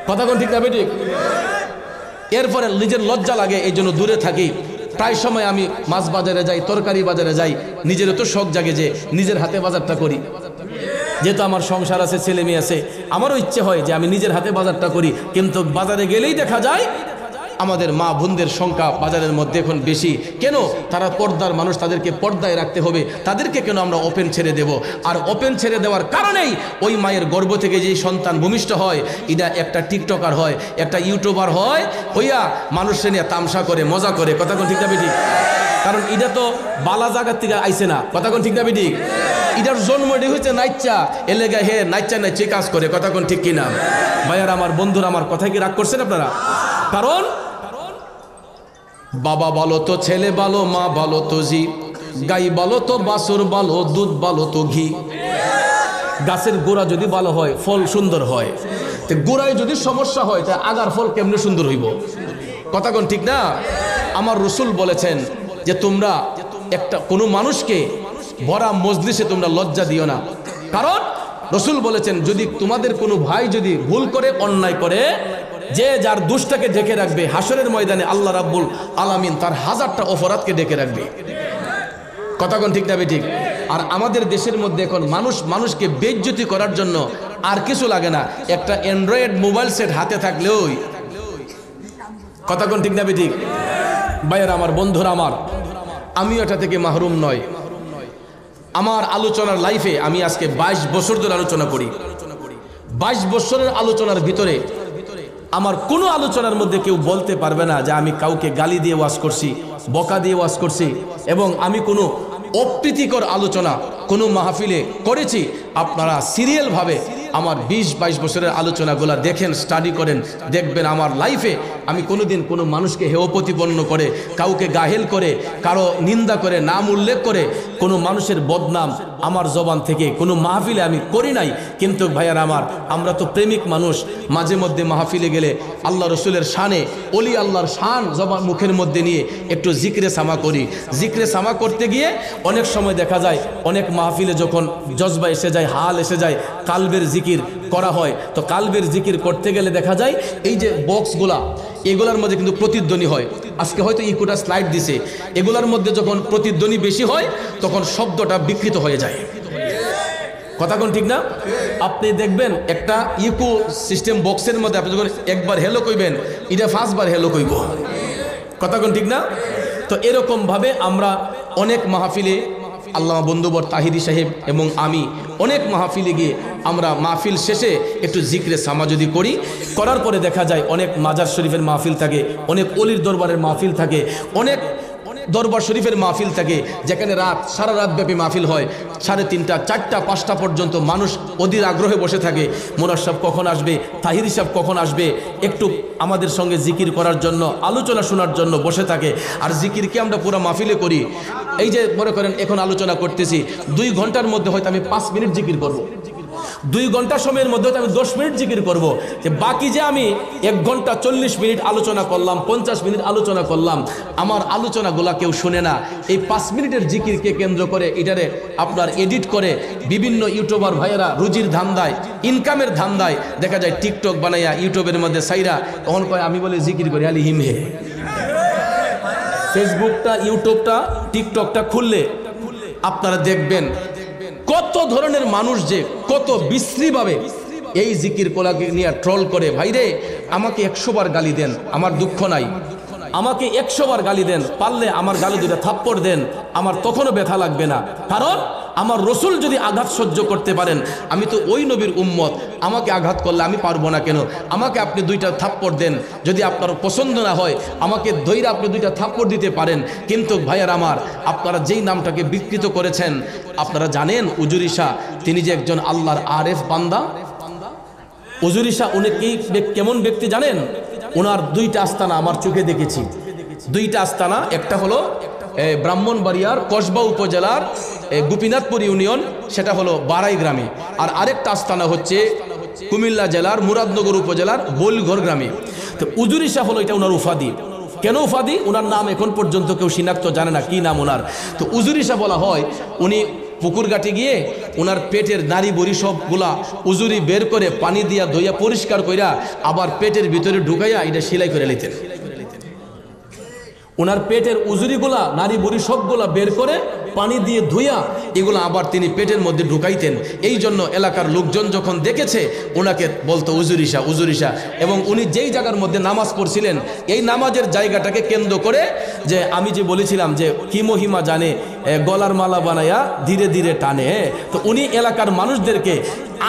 কথা কোন ঠিক না ঠিক? এরপরে নিজের লজ্জা লাগে, এই জন্য দূরে থাকি। প্রায় সময় আমি মাছ বাজারে যাই, তরকারি বাজারে যাই, নিজের তো শখ জাগে যে নিজের হাতে বাজারটা করি, যেহেতু আমার সংসার আছে, ছেলে মেয়ে আছে, আমারও ইচ্ছে হয় যে আমি নিজের হাতে বাজারটা করি। কিন্তু বাজারে গেলেই দেখা যায় আমাদের মা বোনদের সংখ্যা বাজারের মধ্যে এখন বেশি। কেন? তারা পর্দার মানুষ, তাদেরকে পর্দায় রাখতে হবে, তাদেরকে কেন আমরা ওপেন ছেড়ে দেব? আর ওপেন ছেড়ে দেওয়ার কারণেই ওই মায়ের গর্ভ থেকে যেই সন্তান ভূমিষ্ঠ হয়, এটা একটা টিকটকার হয়, একটা ইউটিউবার হয়, হইয়া মানুষের নিয়ে তামসা করে, মজা করে, কথা কোন ঠিক না ঠিক? কারণ এটা তো বালা জায়গার থেকে আইছে না, কথা কোন ঠিক না ঠিক? এটার জন্মটি হচ্ছে নাইচা, এলেগা হে নাইচা নাইচে কাজ করে, কথা কোন ঠিক কিনা? ভাইয়ার আমার, বন্ধুরা আমার, কথায় কি রাগ করছেন আপনারা? কারণ বাবা বলো তো ছেলে বলো, মা বলো তো জি, গাই বলো তো বাছুর বলো, দুধ বলো তো ঘি। গাছের গোড়া যদি ভালো হয় ফল সুন্দর হয়, তো গোড়ায় যদি সমস্যা হয় তা আগার ফল কেমনে সুন্দর হইব, কথা কোন ঠিক না? আমার রসুল বলেছেন যে তোমরা একটা কোনো মানুষকে ভরা মজলিসে তোমরা লজ্জা দিও না। কারণ রসুল বলেছেন যদি তোমাদের কোনো ভাই যদি ভুল করে, অন্যায় করে, যে যার দুষ্টাকে ঢেকে রাখবে, হাসরের ময়দানে আল্লাহ রাব্বুল আলামিন তার 1000টা অপরাধকে ঢেকে রাখবে, কথা কোন ঠিক না ঠিক? আর আমাদের দেশের মধ্যে এখন মানুষকে বেইজ্জতি করার জন্য আর কিছু লাগে না, একটা অ্যান্ড্রয়েড মোবাইল সেট হাতে থাকলেও, কথা কোন ঠিক না ঠিক? ভাইয়ের আমার, বন্ধুরা আমার, আমিও এটা থেকে মাহরুম নয়। আমার আলোচনার লাইফে আমি আজকে 22 বছর ধরে আলোচনা করি। 22 বছরের আলোচনার ভিতরে আমার কোনো আলোচনার মধ্যে কেউ বলতে পারবে না যে আমি কাউকে গালি দিয়ে ওয়াজ করছি, বকা দিয়ে ওয়াজ করছি, এবং আমি কোনো অপ্রীতিকর আলোচনা কোনো মাহফিলে করেছি। আপনারা সিরিয়ালভাবে আমার 20-22 বছরের আলোচনাগুলো দেখেন, স্টাডি করেন, দেখবেন আমার লাইফে আমি কোনোদিন কোনো মানুষকে হেয় প্রতিপন্ন করে, কাউকে গাহেল করে, কারো নিন্দা করে, নাম উল্লেখ করে কোনো মানুষের বদনাম আমার জবান থেকে কোনো মাহফিলে আমি করি নাই। কিন্তু ভাইয়ার আমার, আমরা তো প্রেমিক মানুষ, মাঝে মধ্যে মাহফিলে গেলে আল্লাহ রসুলের শানে, অলি আল্লাহর শান জবান মুখের মধ্যে নিয়ে একটু জিক্রে সামা করি। জিক্রে সামা করতে গিয়ে অনেক সময় দেখা যায় অনেক মাহফিলে যখন জজবা এসে যায়, হাল এসে যায়, কালবের জিকির করা হয়, তো কালবের জিকির করতে গেলে দেখা যায় এই যে বক্সগুলা, এগুলার মধ্যে কিন্তু প্রতিধ্বনি হয়। আজকে হয়তো ইকোটা স্লাইড দিছে, এগুলার মধ্যে যখন প্রতিধ্বনি বেশি হয় তখন শব্দটা বিকৃত হয়ে যায়, কথা কোন ঠিক না? আপনি দেখবেন একটা ইকো সিস্টেম বক্সের মধ্যে আপনি যখন একবার হেলো কইবেন, এটা 5 বার হেলো কইব, কথা কোন ঠিক না? তো এরকমভাবে আমরা অনেক মাহফিলে, আল্লামা বন্ধুবর তাহিরি সাহেব এবং আমি অনেক মাহফিলে গিয়ে আমরা মাহফিল শেষে একটু জিক্রে সামা যদি করি, করার পরে দেখা যায় অনেক মাজার শরীফের মাহফিল থাকে, অনেক অলির দরবারের মাহফিল থাকে, অনেক দরবার শরীফের মাহফিল থাকে, যেখানে সারা রাত ব্যাপী মাহফিল হয়, 3:30, 4টা, 5টা পর্যন্ত মানুষ অধীর আগ্রহে বসে থাকে। মোনার সাহেব কখন আসবে, তাহিরি সাহেব কখন আসবে, একটু আমাদের সঙ্গে জিকির করার জন্য, আলোচনা শোনার জন্য বসে থাকে। আর জিকিরকে আমরা পুরো মাহফিলে করি। এই যে মনে করেন এখন আলোচনা করতেছি, 2 ঘন্টার মধ্যে হয়তো আমি 5 মিনিট জিকির করব, 2 ঘন্টা সময়ের মধ্যে আমি 10 মিনিট জিকির করব। যে বাকি যে আমি 1 ঘন্টা 40 মিনিট আলোচনা করলাম, 50 মিনিট আলোচনা করলাম, আমার আলোচনাগুলা কেউ শুনে না। এই 5 মিনিটের জিকিরকে কেন্দ্র করে এটারে আপনার এডিট করে বিভিন্ন ইউটিউবার ভাইয়েরা রুজির ধান্দায়, ইনকামের ধান্দায় দেখা যায় টিকটক বানাইয়া ইউটিউবের মধ্যে সাইরা, তখন কয় আমি বলে জিকির করি আলি হিমহে। ফেসবুকটা, ইউটিউবটা, টিকটকটা খুললে আপনারা দেখবেন কত ধরনের মানুষ যে কত বিশ্রীভাবে এই জিকির কোলাকে নিয়ে ট্রল করে। ভাইরে, আমাকে 100 বার গালি দেন, আমার দুঃখ নাই, আমাকে 100 বার গালি দেন, পারলে আমার গালে 2টা থাপ্পড় দেন, আমার তখনও ব্যথা লাগবে না। কারণ আমার রসুল যদি আঘাত সহ্য করতে পারেন, আমি তো ওই নবীর উম্মত, আমাকে আঘাত করলে আমি পারবো না কেন? আমাকে আপনি 2টা থাপ্পড় দেন, যদি আপনার পছন্দ না হয় আমাকে ধৈর্য আপনি 2টা থাপ্পড় দিতে পারেন। কিন্তু ভাইয়ার আমার, আপনারা যেই নামটাকে বিকৃত করেছেন, আপনারা জানেন উজুরি শাহ তিনি যে একজন আল্লাহর আরেফ বান্দা। উজুরি শাহ উনি কি কেমন ব্যক্তি জানেন? ওনার 2টা আস্তানা আমার চোখে দেখেছি, 2টা আস্তানা। একটা হলো ব্রাহ্মণবাড়িয়ার কসবা উপজেলার গোপীনাথপুর ইউনিয়ন, সেটা হলো বারাই গ্রামে। আর আরেকটা আস্তানা হচ্ছে কুমিল্লা জেলার মুরাদনগর উপজেলার বোলঘর গ্রামে। তো উজুরি শাহ হলো এটা ওনার উপাধি। কেন উপাধি? ওনার নাম এখন পর্যন্ত কেউ শনাক্ত জানে না কি নাম ওনার। তো উজুরি শাহ বলা হয়, উনি পুকুর ঘাটে গিয়ে ওনার পেটের নারী বড়ি সবগুলা উজুরি বের করে পানি দিয়া ধুইয়া পরিষ্কার কইরা আবার পেটের ভিতরে ঢুকাইয়া এটা সেলাই করে নিতেন। ওনার পেটের উজুরিগুলা, নারী বড়ি সবগুলা বের করে পানি দিয়ে ধুইয়া এগুলো আবার তিনি পেটের মধ্যে ঢুকাইতেন। এই জন্য এলাকার লোকজন যখন দেখেছে ওনাকে বলতো উজুরি শাহ, উজুরি শাহ। এবং উনি যেই জায়গার মধ্যে নামাজ পড়ছিলেন, এই নামাজের জায়গাটাকে কেন্দ্র করে, যে আমি যে বলেছিলাম যে কি মহিমা জানে গলার মালা বানায়া ধীরে ধীরে টানে, তো উনি এলাকার মানুষদেরকে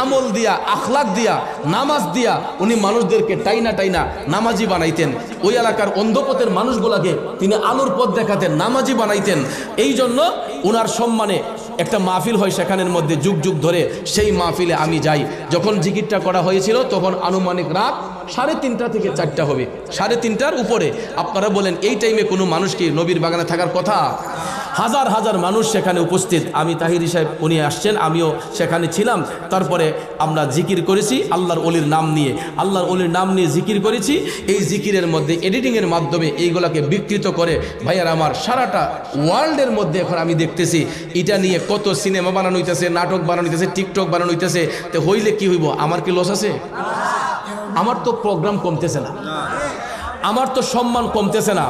আমল দিয়া, আখলাক দিয়া, নামাজ দিয়া উনি মানুষদেরকে টাইনা টাইনা নামাজি বানাইতেন। ওই এলাকার অন্ধপথের মানুষগুলাকে তিনি আলোর পথ দেখাতেন, নামাজি বানাইতেন। এই জন্য ওনার সম্মানে একটা মাহফিল হয় সেখানের মধ্যে যুগ যুগ ধরে। সেই মাহফিলে আমি যাই। যখন জিকিরটা করা হয়েছিল তখন আনুমানিক রাত 3:30 থেকে 4টা হবে, 3:30টার উপরে। আপনারা বলেন এই টাইমে কোনো মানুষ কি নবীর বাগানে থাকার কথা? হাজার হাজার মানুষ সেখানে উপস্থিত। আমি তাহিরি সাহেব উনি আসছেন, আমিও সেখানে ছিলাম। তারপরে আমরা জিকির করেছি আল্লাহর ওলির নাম নিয়ে, আল্লাহর ওলির নাম নিয়ে জিকির করেছি। এই জিকিরের মধ্যে এডিটিংয়ের মাধ্যমে এইগুলাকে বিকৃত করে ভাইয়ার আমার সারাটা ওয়ার্ল্ডের মধ্যে এখন আমি দেখতেছি এটা নিয়ে কত সিনেমা বানানো হইতেছে, নাটক বানানো হইতেছে, টিকটক বানানো হইতেছে। তো হইলে কি হইব? আমার কি লস আছে? আমার তো প্রোগ্রাম কমতেছে না, আমার তো সম্মান কমতেছে না।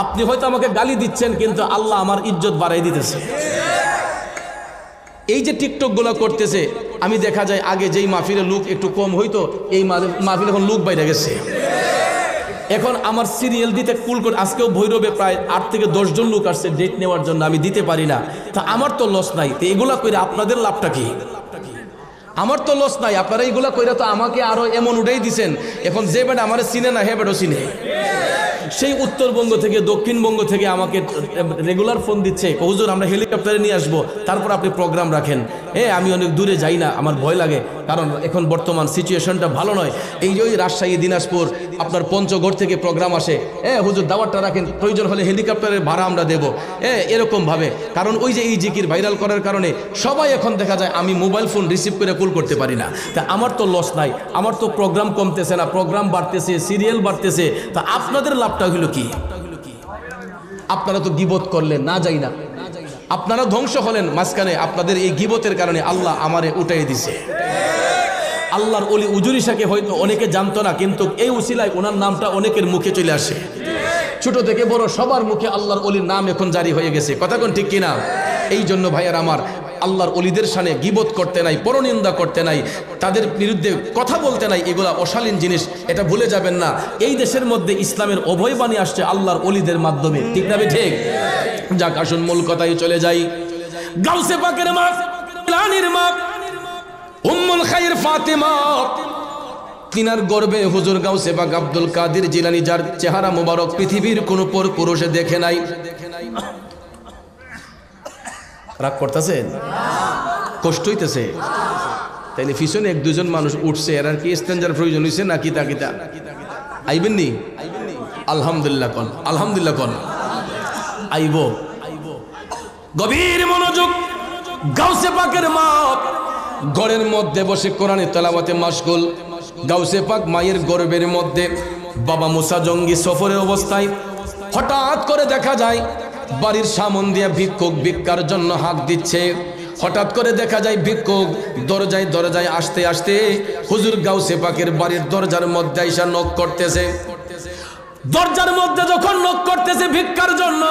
আপনি হয়তো আমাকে গালি দিচ্ছেন, কিন্তু আল্লাহ আমার ইজ্জত বাড়াই দিতেছে। এই যে টিকটক গুলো করতেছে, আমি দেখা যায় আগে যেই মাহফিলে লোক একটু কম হইতো, এই মাহফিলে এখন লোক বাইরে গেছে। এখন আমার সিরিয়াল দিতে কুল করে, আজকেও ভৈরবে প্রায় 8 থেকে 10 জন লোক আসছে ডেট নেওয়ার জন্য, আমি দিতে পারি না। তা আমার তো লস নাই, তো এগুলা করে আপনাদের লাভটা কি? আমার তো লস নাই। আপনারা এইগুলা কইরা তো আমাকে আরো এমন উঠাই দিছেন। এখন যে বেটা আমার চিনে না, হে বেটাও চিনে। সেই উত্তরবঙ্গ থেকে, দক্ষিণবঙ্গ থেকে আমাকে রেগুলার ফোন দিচ্ছে, হুজুর আমরা হেলিকপ্টারে নিয়ে আসবো, তারপর আপনি প্রোগ্রাম রাখেন। আমি অনেক দূরে যাই না, আমার ভয় লাগে, কারণ এখন বর্তমান সিচুয়েশনটা ভালো নয়। এই যে ওই রাজশাহী, দিনাজপুর, আপনার পঞ্চগড় থেকে প্রোগ্রাম আসে, হুজুর দাওয়াতটা রাখেন, প্রয়োজন হলে হেলিকপ্টারের ভাড়া আমরা দেবো, এরকমভাবে। কারণ ওই যে এই জিকির ভাইরাল করার কারণে সবাই এখন দেখা যায় আমি মোবাইল ফোন রিসিভ করে কল করতে পারি না। তা আমার তো লস নাই, আমার তো প্রোগ্রাম কমতেছে না, প্রোগ্রাম বাড়তেছে, সিরিয়াল বাড়তেছে। তা আপনাদের লাভটা হইল কি? আপনারা তো গীবত করলেন, না যাই না, আপনারা ধ্বংস হলেন মাঝখানে। আপনাদের এই গীবতের কারণে আল্লাহ আমারে উঠাই দিছে। আল্লাহর ওলি উজুরি শাহকে হয়তো অনেকে জানতো না, কিন্তু এই উসিলায় ওনার নামটা অনেকের মুখে চলে আসে। ছোট থেকে বড় সবার মুখে আল্লাহর ওলির নাম এখন জারি হয়ে গেছে। কথা কোন ঠিক কিনা? এই জন্য ভাইয়ার আমার, আল্লাহর ওলিদের সামনে গীবত করতে নাই, পরনিন্দা করতে নাই, তাদের বিরুদ্ধে কথা বলতে নাই। এগুলা অশালীন জিনিস, এটা ভুলে যাবেন না। এই দেশের মধ্যে ইসলামের অভয়বাণী আসছে আল্লাহর ওলিদের মাধ্যমে, ঠিক না? ঠিক। যাক, আসুন মূল কথায় চলে যাই। গাউসে পাকের মা, লানির মা, উম্মুল খায়র ফাতেমা তিনার গর্বে হুজুর গাউসে পাক আব্দুল কাদের জিলানী, যার চেহারা মোবারক পৃথিবীর কোনো পুরুষে দেখে নাই। রাগ করতেছেন? কষ্ট হইতেছে? তাইলে পিছনে এক দুজন মানুষ উঠছে, এর আর কি স্ট্যান্ডার প্রয়োজন হয়েছে না কিতা কিতা? আইবেন নি? আলহামদুলিল্লাহ কন, আলহামদুলিল্লাহ কন। আইব। গভীর মনোযোগ। গাউসে পাকের মা ঘরের মধ্যে বসে কোরআনে তেলাওয়াতে মাশগুল। গাউসে পাক মায়ের গর্ভের মধ্যে। বাবা মুসা জঙ্গি সফরের অবস্থায় হঠাৎ করে দেখা যায় বাড়ির সামন দিয়ে ভিক্ষুক ভিক্ষার জন্য হাত দিচ্ছে। হঠাৎ করে দেখা যায় ভিক্ষুক দরজায় দরজায় আসতে আসতে হুজুর গাউসে পাকের বাড়ির দরজার মধ্যে আইসা নক করতেছে। দরজার মধ্যে যখন নক করতেছে ভিক্ষার জন্য,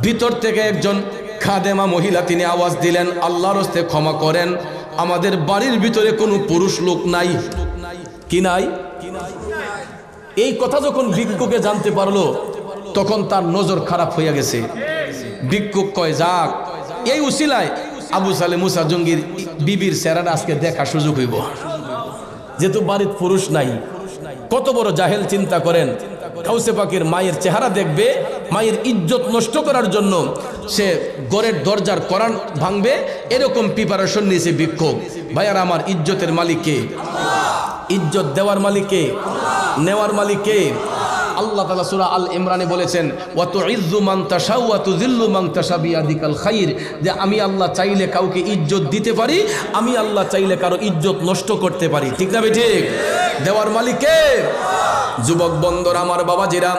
ভিতর থেকে একজন খাদেমা মহিলা তিনি আওয়াজ দিলেন, আল্লাহর হস্তে ক্ষমা করেন, আমাদের বাড়ির ভিতরে কোনো পুরুষ লোক নাই। কি নাই? এই কথা যখন ভিক্ষুকে জানতে পারলো, তখন তার নজর খারাপ হইয়া গেছে। ভিক্ষুক কয়, যাক এই উসিলায় আবু সালে মুসা জঙ্গির বিবির চেহারাটা আজকে দেখা সুযোগ হইব, যেহেতু বাড়ির পুরুষ নাই। কত বড় জাহেল চিন্তা করেন, গাউসে পাকের মায়ের চেহারা দেখবে, মায়ের ইজ্জত নষ্ট করার জন্য সে ঘরের দরজার কোরআন ভাঙবে, এরকম প্রিপারেশন নিয়েছে ভিক্ষুক। ভাইয়ার আমার, ইজ্জতের মালিক কে? ইজ্জত দেওয়ার মালিক কে? নেওয়ার মালিক কে? আল্লাহ তাআলা সূরা আল ইমরানে বলেছেন, ওয়া তুইজ্জু মান তাশাউ ওয়া তুযিল্লু মান তাশা বিয়াদিকাল খাইর, যে আমি আল্লাহ চাইলে কাউকে ইজ্জত দিতে পারি, আমি আল্লাহ চাইলে কারো ইজ্জত নষ্ট করতে পারি। ঠিক না ভাই? ঠিক। দেওয়ার মালিক কে? যুবক বন্ধুরা, আমার বাবাজিরা,